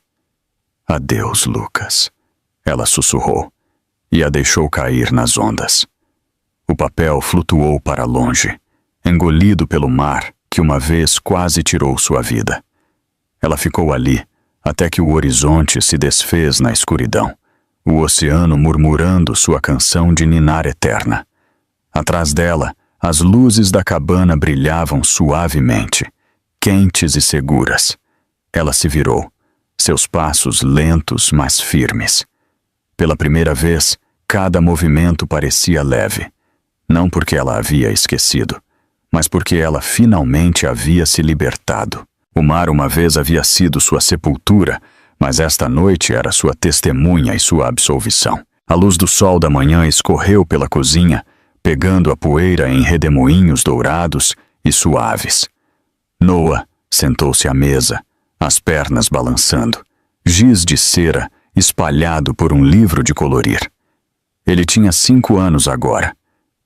Adeus, Lucas, ela sussurrou, e a deixou cair nas ondas. O papel flutuou para longe, engolido pelo mar que uma vez quase tirou sua vida. Ela ficou ali, até que o horizonte se desfez na escuridão, o oceano murmurando sua canção de ninar eterna. Atrás dela, as luzes da cabana brilhavam suavemente, quentes e seguras. Ela se virou, seus passos lentos, mas firmes. Pela primeira vez, cada movimento parecia leve, não porque ela havia esquecido, mas porque ela finalmente havia se libertado. O mar uma vez havia sido sua sepultura, mas esta noite era sua testemunha e sua absolvição. A luz do sol da manhã escorreu pela cozinha, pegando a poeira em redemoinhos dourados e suaves. Noah sentou-se à mesa, as pernas balançando, giz de cera espalhado por um livro de colorir. Ele tinha 5 anos agora,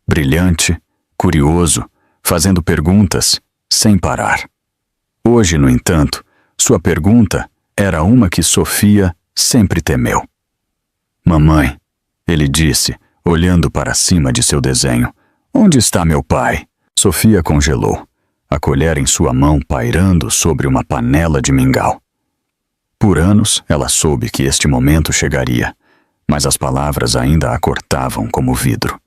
brilhante, curioso, fazendo perguntas sem parar. Hoje, no entanto, sua pergunta era uma que Sofia sempre temeu. Mamãe, ele disse, olhando para cima de seu desenho, onde está meu pai? Sofia congelou, a colher em sua mão pairando sobre uma panela de mingau. Por anos, ela soube que este momento chegaria, mas as palavras ainda a cortavam como vidro.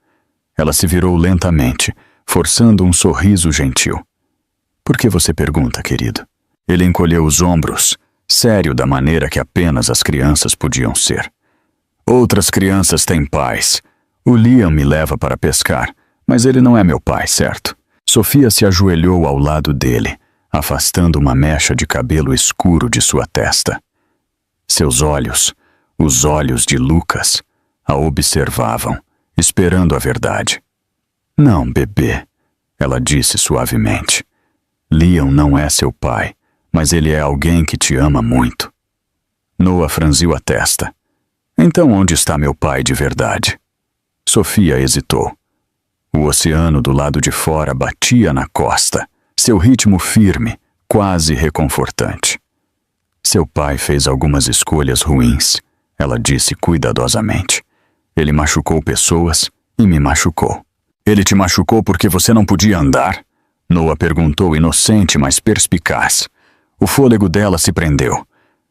Ela se virou lentamente, forçando um sorriso gentil. Por que você pergunta, querido? Ele encolheu os ombros, sério da maneira que apenas as crianças podiam ser. Outras crianças têm pais. O Liam me leva para pescar, mas ele não é meu pai, certo? Sofia se ajoelhou ao lado dele, afastando uma mecha de cabelo escuro de sua testa. Seus olhos, os olhos de Lucas, a observavam, esperando a verdade. Não, bebê, ela disse suavemente. Liam não é seu pai, mas ele é alguém que te ama muito. Noah franziu a testa. Então onde está meu pai de verdade? Sofia hesitou. O oceano do lado de fora batia na costa, seu ritmo firme, quase reconfortante. Seu pai fez algumas escolhas ruins, ela disse cuidadosamente. Ele machucou pessoas e me machucou. Ele te machucou porque você não podia andar? Noah perguntou, inocente, mas perspicaz. O fôlego dela se prendeu.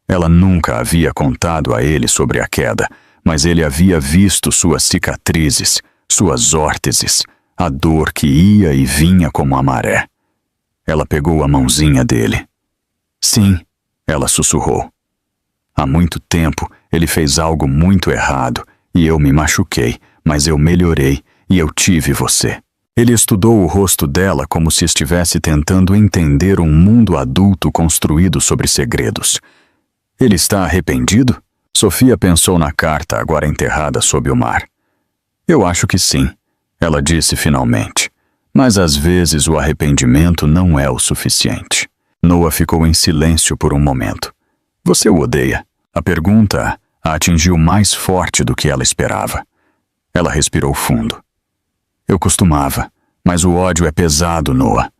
Ela nunca havia contado a ele sobre a queda, mas ele havia visto suas cicatrizes, suas órteses, a dor que ia e vinha como a maré. Ela pegou a mãozinha dele. Sim, ela sussurrou. Há muito tempo ele fez algo muito errado e eu me machuquei, mas eu melhorei e eu tive você. Ele estudou o rosto dela como se estivesse tentando entender um mundo adulto construído sobre segredos. Ele está arrependido? Sofia pensou na carta agora enterrada sob o mar. Eu acho que sim, ela disse finalmente. Mas às vezes o arrependimento não é o suficiente. Noah ficou em silêncio por um momento. Você o odeia? A pergunta a atingiu mais forte do que ela esperava. Ela respirou fundo. Eu costumava, mas o ódio é pesado, Noah.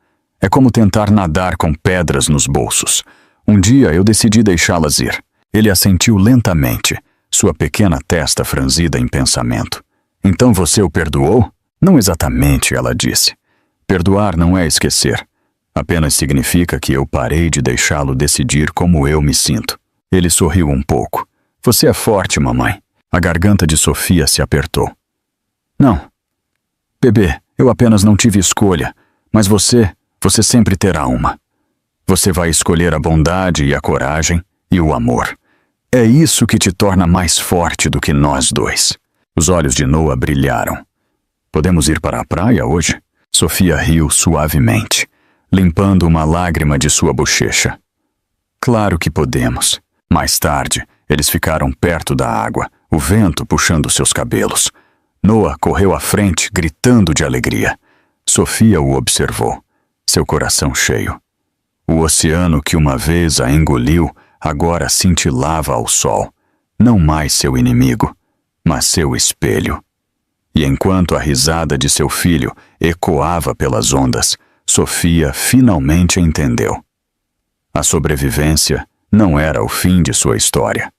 É como tentar nadar com pedras nos bolsos. Um dia eu decidi deixá-las ir. Ele assentiu lentamente, sua pequena testa franzida em pensamento. Então você o perdoou? Não exatamente, ela disse. Perdoar não é esquecer. Apenas significa que eu parei de deixá-lo decidir como eu me sinto. Ele sorriu um pouco. Você é forte, mamãe. A garganta de Sofia se apertou. Não. Bebê, eu apenas não tive escolha, mas você sempre terá uma. Você vai escolher a bondade e a coragem e o amor. É isso que te torna mais forte do que nós dois. Os olhos de Noah brilharam. Podemos ir para a praia hoje? Sofia riu suavemente, limpando uma lágrima de sua bochecha. Claro que podemos. Mais tarde, eles ficaram perto da água, o vento puxando seus cabelos. Noah correu à frente, gritando de alegria. Sofia o observou, seu coração cheio. O oceano que uma vez a engoliu agora cintilava ao sol, não mais seu inimigo, mas seu espelho. E enquanto a risada de seu filho ecoava pelas ondas, Sofia finalmente entendeu. A sobrevivência não era o fim de sua história.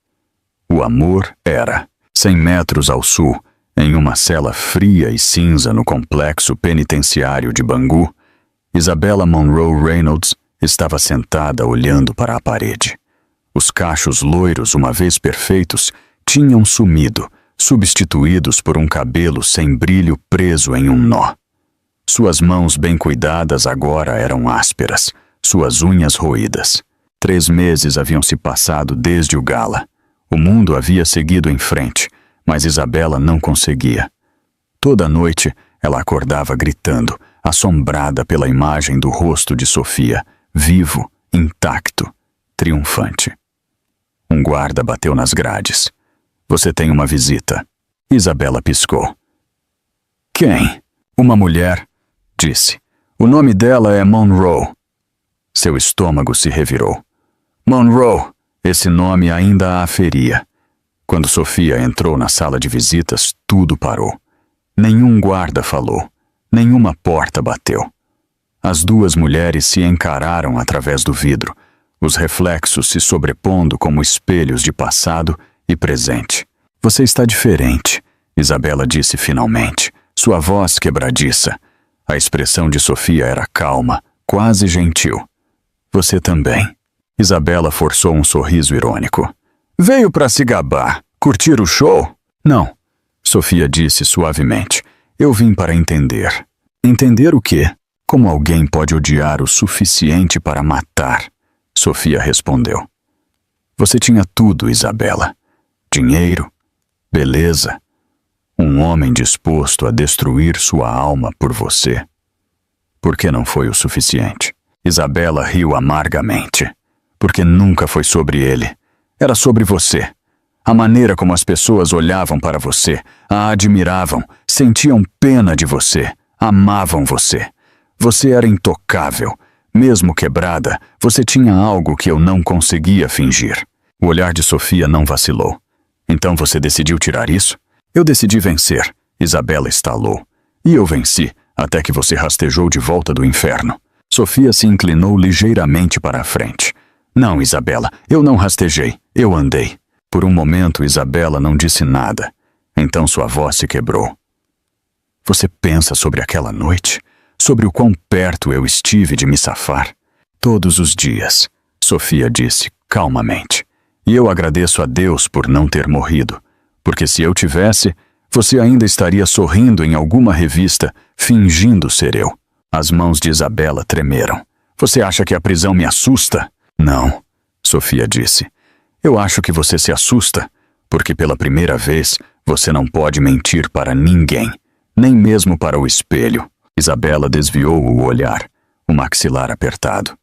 O amor era. 100 metros ao sul, em uma cela fria e cinza no complexo penitenciário de Bangu, Isabella Monroe Reynolds estava sentada olhando para a parede. Os cachos loiros, uma vez perfeitos, tinham sumido, substituídos por um cabelo sem brilho preso em um nó. Suas mãos bem cuidadas agora eram ásperas, suas unhas roídas. 3 meses haviam se passado desde o gala. O mundo havia seguido em frente, mas Isabella não conseguia. Toda noite, ela acordava gritando, assombrada pela imagem do rosto de Sofia, vivo, intacto, triunfante. Um guarda bateu nas grades. Você tem uma visita. Isabella piscou. Quem? Uma mulher, disse. O nome dela é Monroe. Seu estômago se revirou. Monroe, esse nome ainda a feria. Quando Sofia entrou na sala de visitas, tudo parou. Nenhum guarda falou. Nenhuma porta bateu. As duas mulheres se encararam através do vidro, os reflexos se sobrepondo como espelhos de passado e presente. Você está diferente, Isabella disse finalmente, sua voz quebradiça. A expressão de Sofia era calma, quase gentil. Você também. Isabella forçou um sorriso irônico. Veio para se gabar, curtir o show? Não, Sofia disse suavemente. Eu vim para entender. Entender o quê? Como alguém pode odiar o suficiente para matar? Sofia respondeu. Você tinha tudo, Isabella. Dinheiro, beleza, um homem disposto a destruir sua alma por você. Por que não foi o suficiente? Isabella riu amargamente. Porque nunca foi sobre ele. Era sobre você. A maneira como as pessoas olhavam para você, a admiravam, sentiam pena de você, amavam você. Você era intocável. Mesmo quebrada, você tinha algo que eu não conseguia fingir. O olhar de Sofia não vacilou. Então você decidiu tirar isso? Eu decidi vencer, Isabella estalou. E eu venci, até que você rastejou de volta do inferno. Sofia se inclinou ligeiramente para a frente. Não, Isabella, eu não rastejei, eu andei. Por um momento, Isabella não disse nada. Então sua voz se quebrou. Você pensa sobre aquela noite? Sobre o quão perto eu estive de me safar? Todos os dias, Sofia disse calmamente. E eu agradeço a Deus por não ter morrido, porque se eu tivesse, você ainda estaria sorrindo em alguma revista, fingindo ser eu. As mãos de Isabella tremeram. Você acha que a prisão me assusta? Não, Sofia disse. Eu acho que você se assusta, porque pela primeira vez você não pode mentir para ninguém, nem mesmo para o espelho. Isabella desviou o olhar, o maxilar apertado.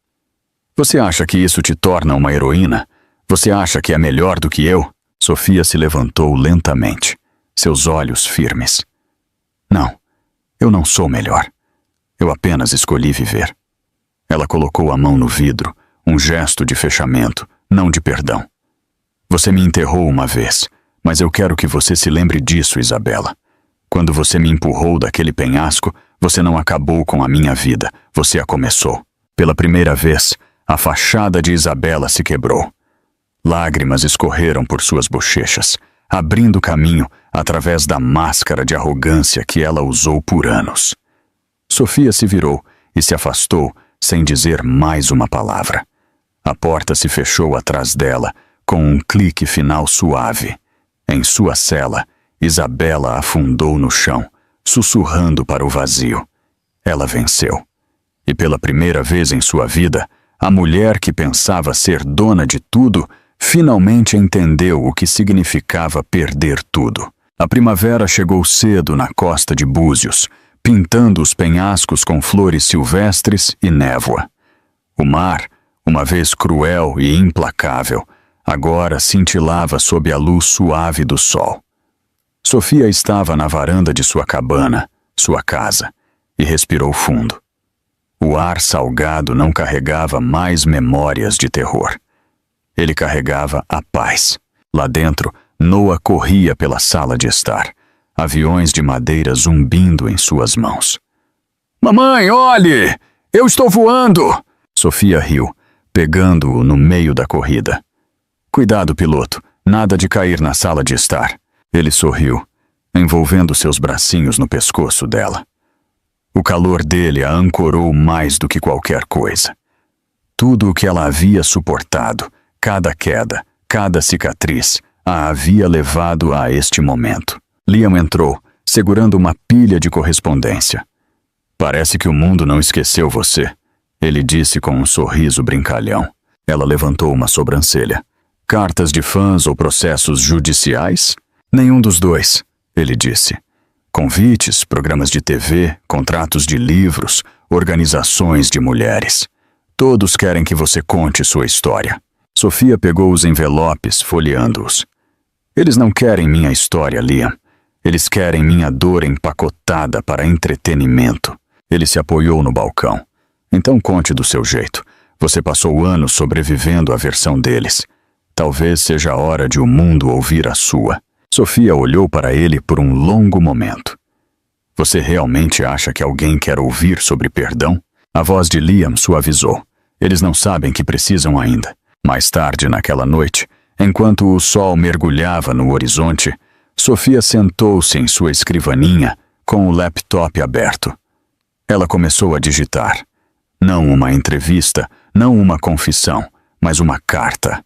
Você acha que isso te torna uma heroína? Você acha que é melhor do que eu? Sofia se levantou lentamente, seus olhos firmes. Não, eu não sou melhor. Eu apenas escolhi viver. Ela colocou a mão no vidro, um gesto de fechamento, não de perdão. Você me enterrou uma vez, mas eu quero que você se lembre disso, Isabella. Quando você me empurrou daquele penhasco, você não acabou com a minha vida, você a começou. Pela primeira vez, a fachada de Isabella se quebrou. Lágrimas escorreram por suas bochechas, abrindo caminho através da máscara de arrogância que ela usou por anos. Sofia se virou e se afastou sem dizer mais uma palavra. A porta se fechou atrás dela, com um clique final suave. Em sua cela, Isabella afundou no chão, sussurrando para o vazio. Ela venceu. E pela primeira vez em sua vida, a mulher que pensava ser dona de tudo finalmente entendeu o que significava perder tudo. A primavera chegou cedo na costa de Búzios, pintando os penhascos com flores silvestres e névoa. O mar, uma vez cruel e implacável, agora cintilava sob a luz suave do sol. Sofia estava na varanda de sua cabana, sua casa, e respirou fundo. O ar salgado não carregava mais memórias de terror. Ele carregava a paz. Lá dentro, Noah corria pela sala de estar. aviões de madeira zumbindo em suas mãos. Mamãe, olhe! Eu estou voando! Sofia riu, pegando-o no meio da corrida. Cuidado, piloto, nada de cair na sala de estar. Ele sorriu, envolvendo seus bracinhos no pescoço dela. O calor dele a ancorou mais do que qualquer coisa. Tudo o que ela havia suportado, cada queda, cada cicatriz, a havia levado a este momento. Liam entrou, segurando uma pilha de correspondência. Parece que o mundo não esqueceu você, ele disse com um sorriso brincalhão. Ela levantou uma sobrancelha. Cartas de fãs ou processos judiciais? Nenhum dos dois, ele disse. Convites, programas de TV, contratos de livros, organizações de mulheres. Todos querem que você conte sua história. Sofia pegou os envelopes, folheando-os. Eles não querem minha história, Liam. Eles querem minha dor empacotada para entretenimento. Ele se apoiou no balcão. Então conte do seu jeito. Você passou anos sobrevivendo à versão deles. Talvez seja a hora de o mundo ouvir a sua. Sofia olhou para ele por um longo momento. Você realmente acha que alguém quer ouvir sobre perdão? A voz de Liam suavizou. Eles não sabem que precisam ainda. Mais tarde naquela noite, enquanto o sol mergulhava no horizonte, Sofia sentou-se em sua escrivaninha com o laptop aberto. Ela começou a digitar. Não uma entrevista, não uma confissão, mas uma carta.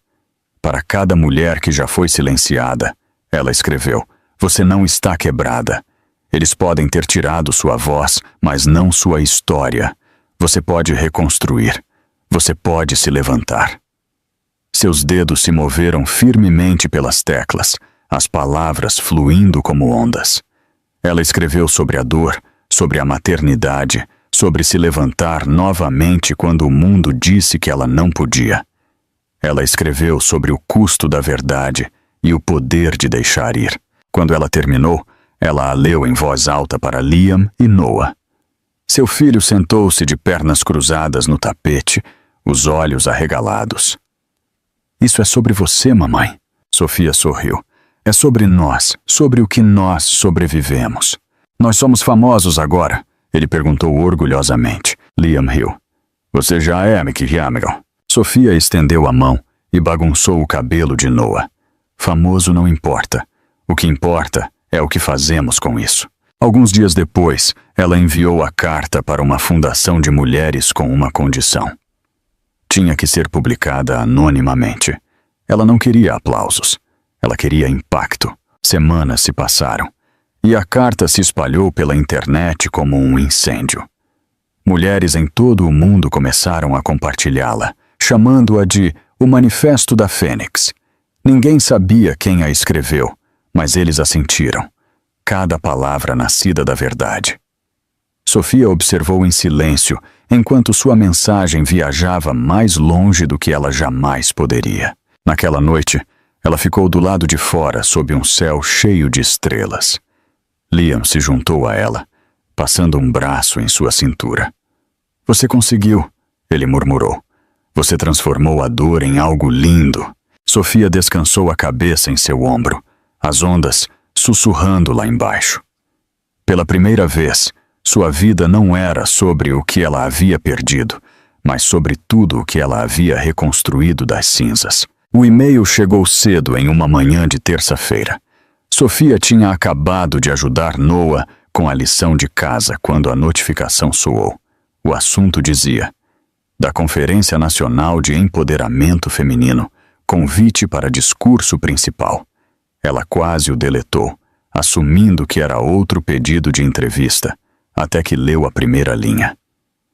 Para cada mulher que já foi silenciada, ela escreveu: você não está quebrada. Eles podem ter tirado sua voz, mas não sua história. Você pode reconstruir. Você pode se levantar. Seus dedos se moveram firmemente pelas teclas, as palavras fluindo como ondas. Ela escreveu sobre a dor, sobre a maternidade, sobre se levantar novamente quando o mundo disse que ela não podia. Ela escreveu sobre o custo da verdade e o poder de deixar ir. Quando ela terminou, ela a leu em voz alta para Liam e Noah. Seu filho sentou-se de pernas cruzadas no tapete, os olhos arregalados. Isso é sobre você, mamãe. Sofia sorriu. É sobre nós, sobre o que nós sobrevivemos. Nós somos famosos agora, ele perguntou orgulhosamente. Liam riu. Você já é, Mickey Hamilton. Sofia estendeu a mão e bagunçou o cabelo de Noah. Famoso não importa. O que importa é o que fazemos com isso. Alguns dias depois, ela enviou a carta para uma fundação de mulheres com uma condição. Tinha que ser publicada anonimamente. Ela não queria aplausos. Ela queria impacto. Semanas se passaram. E a carta se espalhou pela internet como um incêndio. Mulheres em todo o mundo começaram a compartilhá-la, chamando-a de O Manifesto da Fênix. Ninguém sabia quem a escreveu, mas eles a sentiram. Cada palavra nascida da verdade. Sofia observou em silêncio, enquanto sua mensagem viajava mais longe do que ela jamais poderia. Naquela noite, ela ficou do lado de fora, sob um céu cheio de estrelas. Liam se juntou a ela, passando um braço em sua cintura. Você conseguiu, ele murmurou. Você transformou a dor em algo lindo. Sofia descansou a cabeça em seu ombro, as ondas sussurrando lá embaixo. Pela primeira vez, sua vida não era sobre o que ela havia perdido, mas sobre tudo o que ela havia reconstruído das cinzas. O e-mail chegou cedo em uma manhã de terça-feira. Sofia tinha acabado de ajudar Noah com a lição de casa quando a notificação soou. O assunto dizia: da Conferência Nacional de Empoderamento Feminino, convite para discurso principal. Ela quase o deletou, assumindo que era outro pedido de entrevista, até que leu a primeira linha.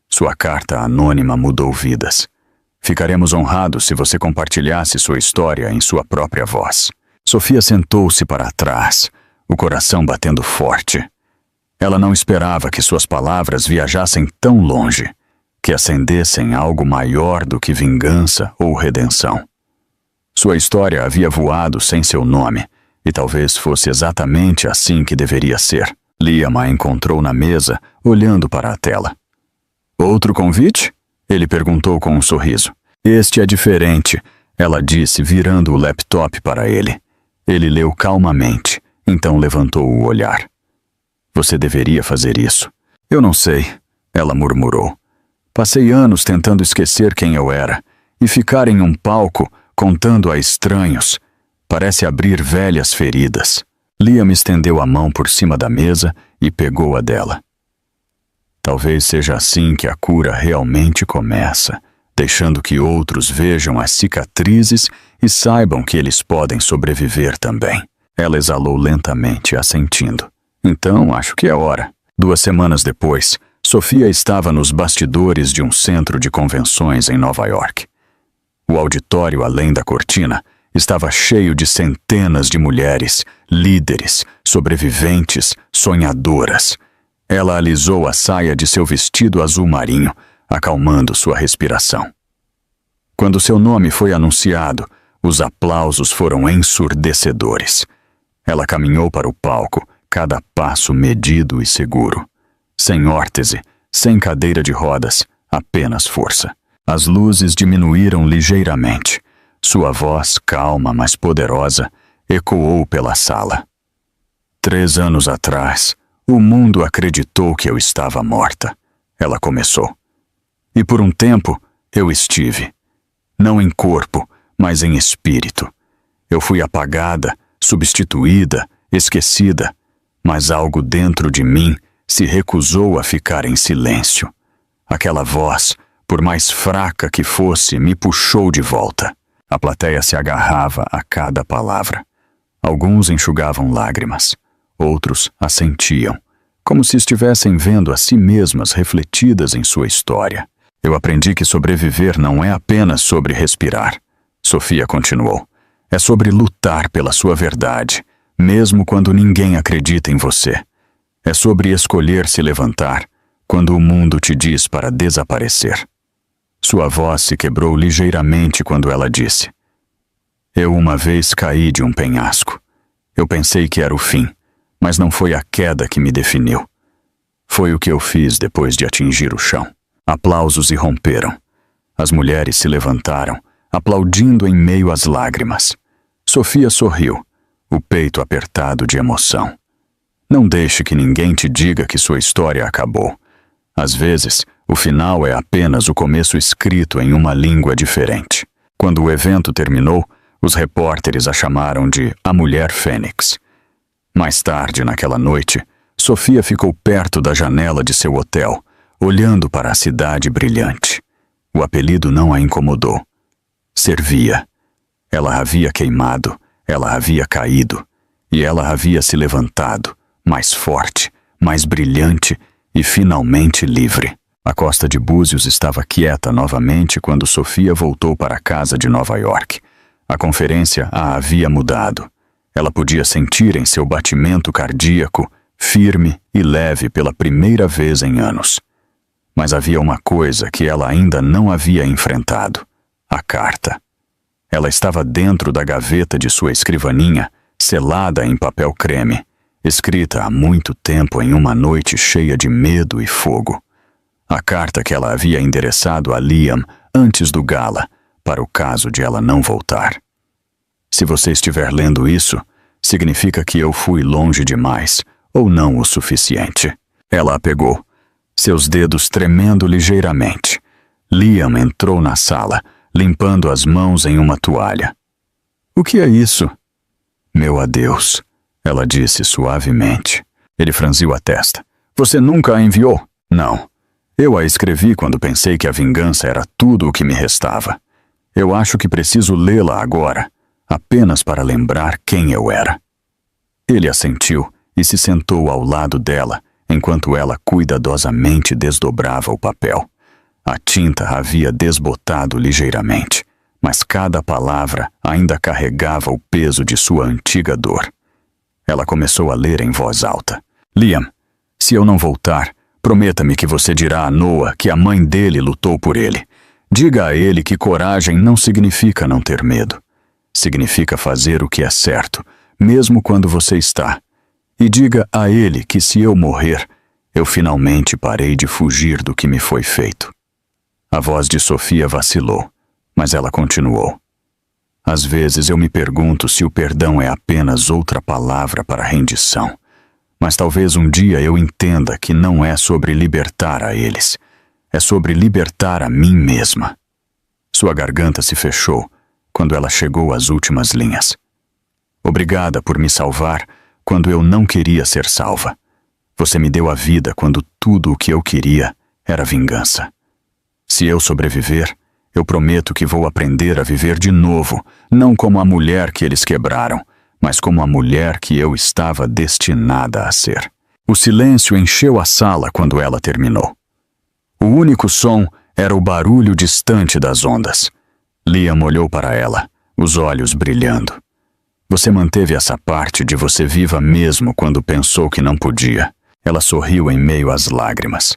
Sua carta anônima mudou vidas. Ficaremos honrados se você compartilhasse sua história em sua própria voz. Sofia sentou-se para trás, o coração batendo forte. Ela não esperava que suas palavras viajassem tão longe, que acendessem algo maior do que vingança ou redenção. Sua história havia voado sem seu nome, e talvez fosse exatamente assim que deveria ser. Liam a encontrou na mesa, olhando para a tela. Outro convite? Ele perguntou com um sorriso. Este é diferente, ela disse, virando o laptop para ele. Ele leu calmamente, Então levantou o olhar. Você deveria fazer isso. Eu não sei, ela murmurou. Passei anos tentando esquecer quem eu era, e ficar em um palco, contando a estranhos, parece abrir velhas feridas. Liam estendeu a mão por cima da mesa e pegou a dela. Talvez seja assim que a cura realmente começa, deixando que outros vejam as cicatrizes e saibam que eles podem sobreviver também. Ela exalou lentamente, assentindo. Então, acho que é hora. 2 semanas depois, Sofia estava nos bastidores de um centro de convenções em Nova York. O auditório além da cortina estava cheio de centenas de mulheres, líderes, sobreviventes, sonhadoras. Ela alisou a saia de seu vestido azul marinho, acalmando sua respiração. Quando seu nome foi anunciado, os aplausos foram ensurdecedores. Ela caminhou para o palco, cada passo medido e seguro. Sem órtese, sem cadeira de rodas, apenas força. As luzes diminuíram ligeiramente. Sua voz, calma, mas poderosa, ecoou pela sala. 3 anos atrás, o mundo acreditou que eu estava morta. Ela começou. E por um tempo, eu estive. Não em corpo, mas em espírito. Eu fui apagada, substituída, esquecida, mas algo dentro de mim se recusou a ficar em silêncio. Aquela voz, por mais fraca que fosse, me puxou de volta. A plateia se agarrava a cada palavra. Alguns enxugavam lágrimas, outros assentiam, como se estivessem vendo a si mesmas refletidas em sua história. Eu aprendi que sobreviver não é apenas sobre respirar. Sofia continuou. É sobre lutar pela sua verdade, mesmo quando ninguém acredita em você. É sobre escolher se levantar quando o mundo te diz para desaparecer. Sua voz se quebrou ligeiramente quando ela disse: Eu uma vez caí de um penhasco. Eu pensei que era o fim, mas não foi a queda que me definiu. Foi o que eu fiz depois de atingir o chão. Aplausos irromperam. As mulheres se levantaram, aplaudindo em meio às lágrimas. Sofia sorriu, o peito apertado de emoção. Não deixe que ninguém te diga que sua história acabou. Às vezes, o final é apenas o começo escrito em uma língua diferente. Quando o evento terminou, os repórteres a chamaram de a Mulher Fênix. Mais tarde, naquela noite, Sofia ficou perto da janela de seu hotel, olhando para a cidade brilhante. O apelido não a incomodou. Servia. Ela havia queimado, ela havia caído, e ela havia se levantado, mais forte, mais brilhante e finalmente livre. A costa de Búzios estava quieta novamente quando Sofia voltou para a casa de Nova York. A conferência a havia mudado. Ela podia sentir em seu batimento cardíaco, firme e leve pela primeira vez em anos. Mas havia uma coisa que ela ainda não havia enfrentado: a carta. Ela estava dentro da gaveta de sua escrivaninha, selada em papel creme, escrita há muito tempo em uma noite cheia de medo e fogo. A carta que ela havia endereçado a Liam antes do gala, para o caso de ela não voltar. Se você estiver lendo isso, significa que eu fui longe demais, ou não o suficiente. Ela a pegou, seus dedos tremendo ligeiramente. Liam entrou na sala, limpando as mãos em uma toalha. O que é isso? Meu adeus, ela disse suavemente. Ele franziu a testa. Você nunca a enviou? Não. Eu a escrevi quando pensei que a vingança era tudo o que me restava. Eu acho que preciso lê-la agora, apenas para lembrar quem eu era. Ele assentiu e se sentou ao lado dela, enquanto ela cuidadosamente desdobrava o papel. A tinta havia desbotado ligeiramente, mas cada palavra ainda carregava o peso de sua antiga dor. Ela começou a ler em voz alta. Liam, se eu não voltar, prometa-me que você dirá a Noah que a mãe dele lutou por ele. Diga a ele que coragem não significa não ter medo. Significa fazer o que é certo, mesmo quando você está. E diga a ele que se eu morrer, eu finalmente parei de fugir do que me foi feito. A voz de Sofia vacilou, mas ela continuou. Às vezes eu me pergunto se o perdão é apenas outra palavra para rendição. Mas talvez um dia eu entenda que não é sobre libertar a eles. É sobre libertar a mim mesma. Sua garganta se fechou quando ela chegou às últimas linhas. Obrigada por me salvar quando eu não queria ser salva. Você me deu a vida quando tudo o que eu queria era vingança. Se eu sobreviver, eu prometo que vou aprender a viver de novo, não como a mulher que eles quebraram, mas como a mulher que eu estava destinada a ser. O silêncio encheu a sala quando ela terminou. O único som era o barulho distante das ondas. Liam olhou para ela, os olhos brilhando. Você manteve essa parte de você viva mesmo quando pensou que não podia. Ela sorriu em meio às lágrimas.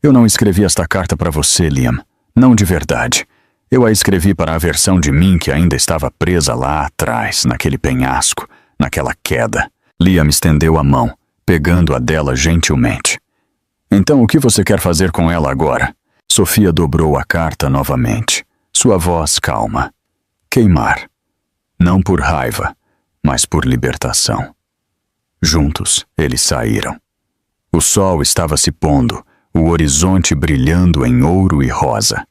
Eu não escrevi esta carta para você, Liam. Não de verdade. Eu a escrevi para a versão de mim que ainda estava presa lá atrás, naquele penhasco, naquela queda. Liam estendeu a mão, pegando a dela gentilmente. Então o que você quer fazer com ela agora? Sofia dobrou a carta novamente, sua voz calma. Queimar. Não por raiva, mas por libertação. Juntos, eles saíram. O sol estava se pondo, o horizonte brilhando em ouro e rosa.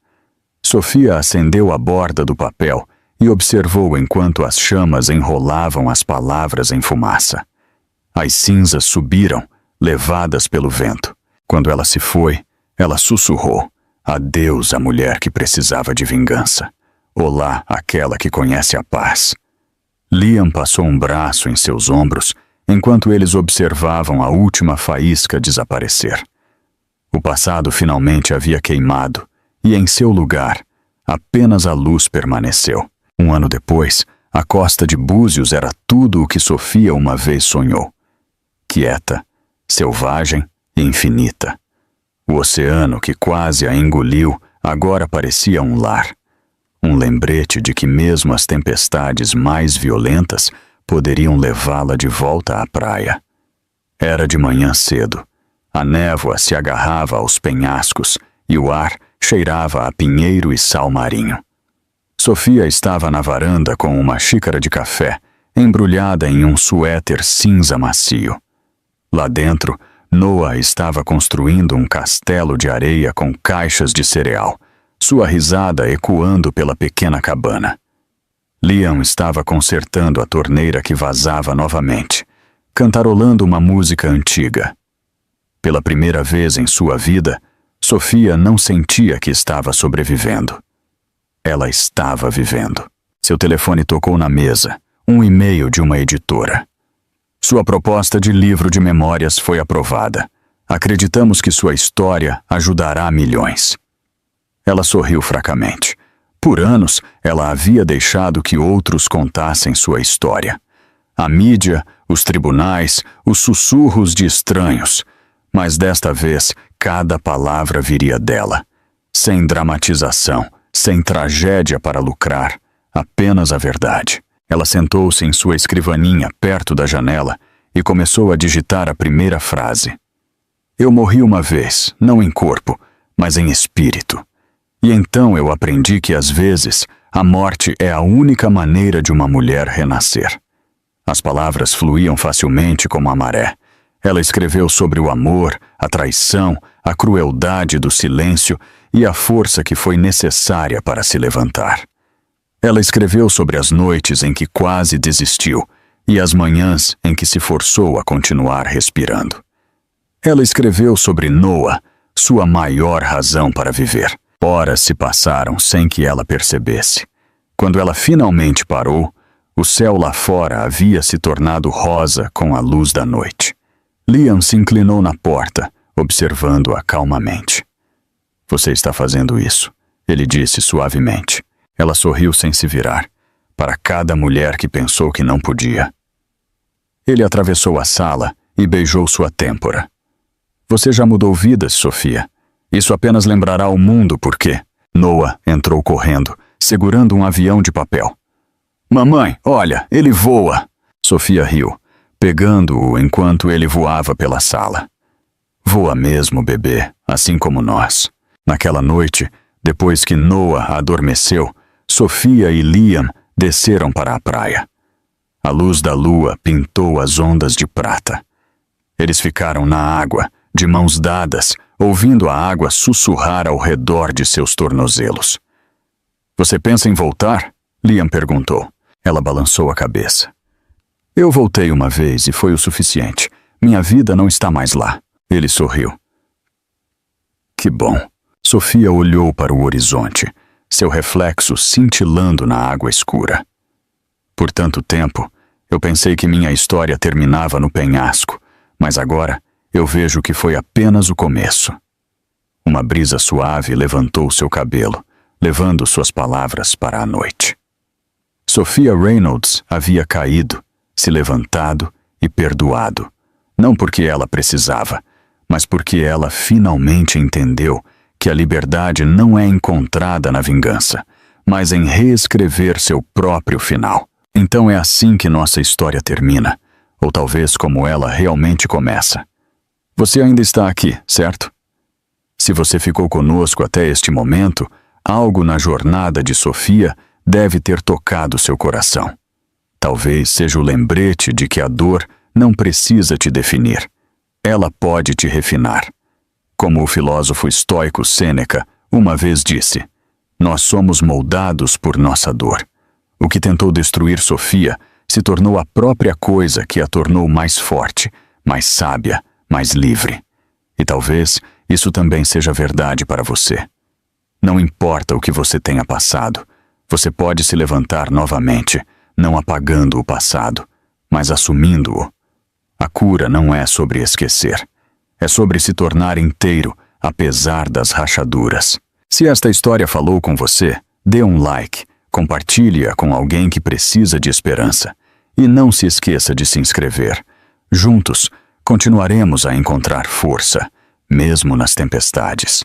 Sofia acendeu a borda do papel e observou enquanto as chamas enrolavam as palavras em fumaça. As cinzas subiram, levadas pelo vento. Quando ela se foi, ela sussurrou: adeus à mulher que precisava de vingança. Olá, aquela que conhece a paz. Liam passou um braço em seus ombros enquanto eles observavam a última faísca desaparecer. O passado finalmente havia queimado e em seu lugar apenas a luz permaneceu. Um ano depois, a costa de Búzios era tudo o que Sofia uma vez sonhou. Quieta, selvagem e infinita. O oceano que quase a engoliu agora parecia um lar. Um lembrete de que mesmo as tempestades mais violentas poderiam levá-la de volta à praia. Era de manhã cedo. A névoa se agarrava aos penhascos e o ar cheirava a pinheiro e sal marinho. Sofia estava na varanda com uma xícara de café, embrulhada em um suéter cinza macio. Lá dentro, Noah estava construindo um castelo de areia com caixas de cereal, sua risada ecoando pela pequena cabana. Liam estava consertando a torneira que vazava novamente, cantarolando uma música antiga. Pela primeira vez em sua vida, Sofia não sentia que estava sobrevivendo. Ela estava vivendo. Seu telefone tocou na mesa, um e-mail de uma editora. Sua proposta de livro de memórias foi aprovada. Acreditamos que sua história ajudará milhões. Ela sorriu fracamente. Por anos, ela havia deixado que outros contassem sua história. A mídia, os tribunais, os sussurros de estranhos. Mas desta vez, cada palavra viria dela. Sem dramatização, sem tragédia para lucrar, apenas a verdade. Ela sentou-se em sua escrivaninha perto da janela e começou a digitar a primeira frase. Eu morri uma vez, não em corpo, mas em espírito. E então eu aprendi que às vezes a morte é a única maneira de uma mulher renascer. As palavras fluíam facilmente como a maré. Ela escreveu sobre o amor, a traição, a crueldade do silêncio e a força que foi necessária para se levantar. Ela escreveu sobre as noites em que quase desistiu e as manhãs em que se forçou a continuar respirando. Ela escreveu sobre Noah, sua maior razão para viver. Horas se passaram sem que ela percebesse. Quando ela finalmente parou, o céu lá fora havia se tornado rosa com a luz da noite. Liam se inclinou na porta, observando-a calmamente. Você está fazendo isso, ele disse suavemente. Ela sorriu sem se virar, para cada mulher que pensou que não podia. Ele atravessou a sala e beijou sua têmpora. Você já mudou vidas, Sofia. Isso apenas lembrará ao mundo por quê. Noah entrou correndo, segurando um avião de papel. Mamãe, olha, ele voa! Sofia riu, pegando-o enquanto ele voava pela sala. Voa mesmo, bebê, assim como nós. Naquela noite, depois que Noah adormeceu, Sofia e Liam desceram para a praia. A luz da lua pintou as ondas de prata. Eles ficaram na água, de mãos dadas, ouvindo a água sussurrar ao redor de seus tornozelos. Você pensa em voltar? Liam perguntou. Ela balançou a cabeça. Eu voltei uma vez e foi o suficiente. Minha vida não está mais lá. Ele sorriu. Que bom. Sofia olhou para o horizonte, seu reflexo cintilando na água escura. Por tanto tempo, eu pensei que minha história terminava no penhasco, mas agora eu vejo que foi apenas o começo. Uma brisa suave levantou seu cabelo, levando suas palavras para a noite. Sophia Reynolds havia caído, se levantado e perdoado, não porque ela precisava, mas porque ela finalmente entendeu que a liberdade não é encontrada na vingança, mas em reescrever seu próprio final. Então é assim que nossa história termina, ou talvez como ela realmente começa. Você ainda está aqui, certo? Se você ficou conosco até este momento, algo na jornada de Sophia deve ter tocado seu coração. Talvez seja o lembrete de que a dor não precisa te definir. Ela pode te refinar. Como o filósofo estoico Sêneca uma vez disse, nós somos moldados por nossa dor. O que tentou destruir Sophia se tornou a própria coisa que a tornou mais forte, mais sábia, mais livre. E talvez isso também seja verdade para você. Não importa o que você tenha passado, você pode se levantar novamente, não apagando o passado, mas assumindo-o. A cura não é sobre esquecer. É sobre se tornar inteiro, apesar das rachaduras. Se esta história falou com você, dê um like, compartilhe-a com alguém que precisa de esperança. E não se esqueça de se inscrever. Juntos, continuaremos a encontrar força, mesmo nas tempestades.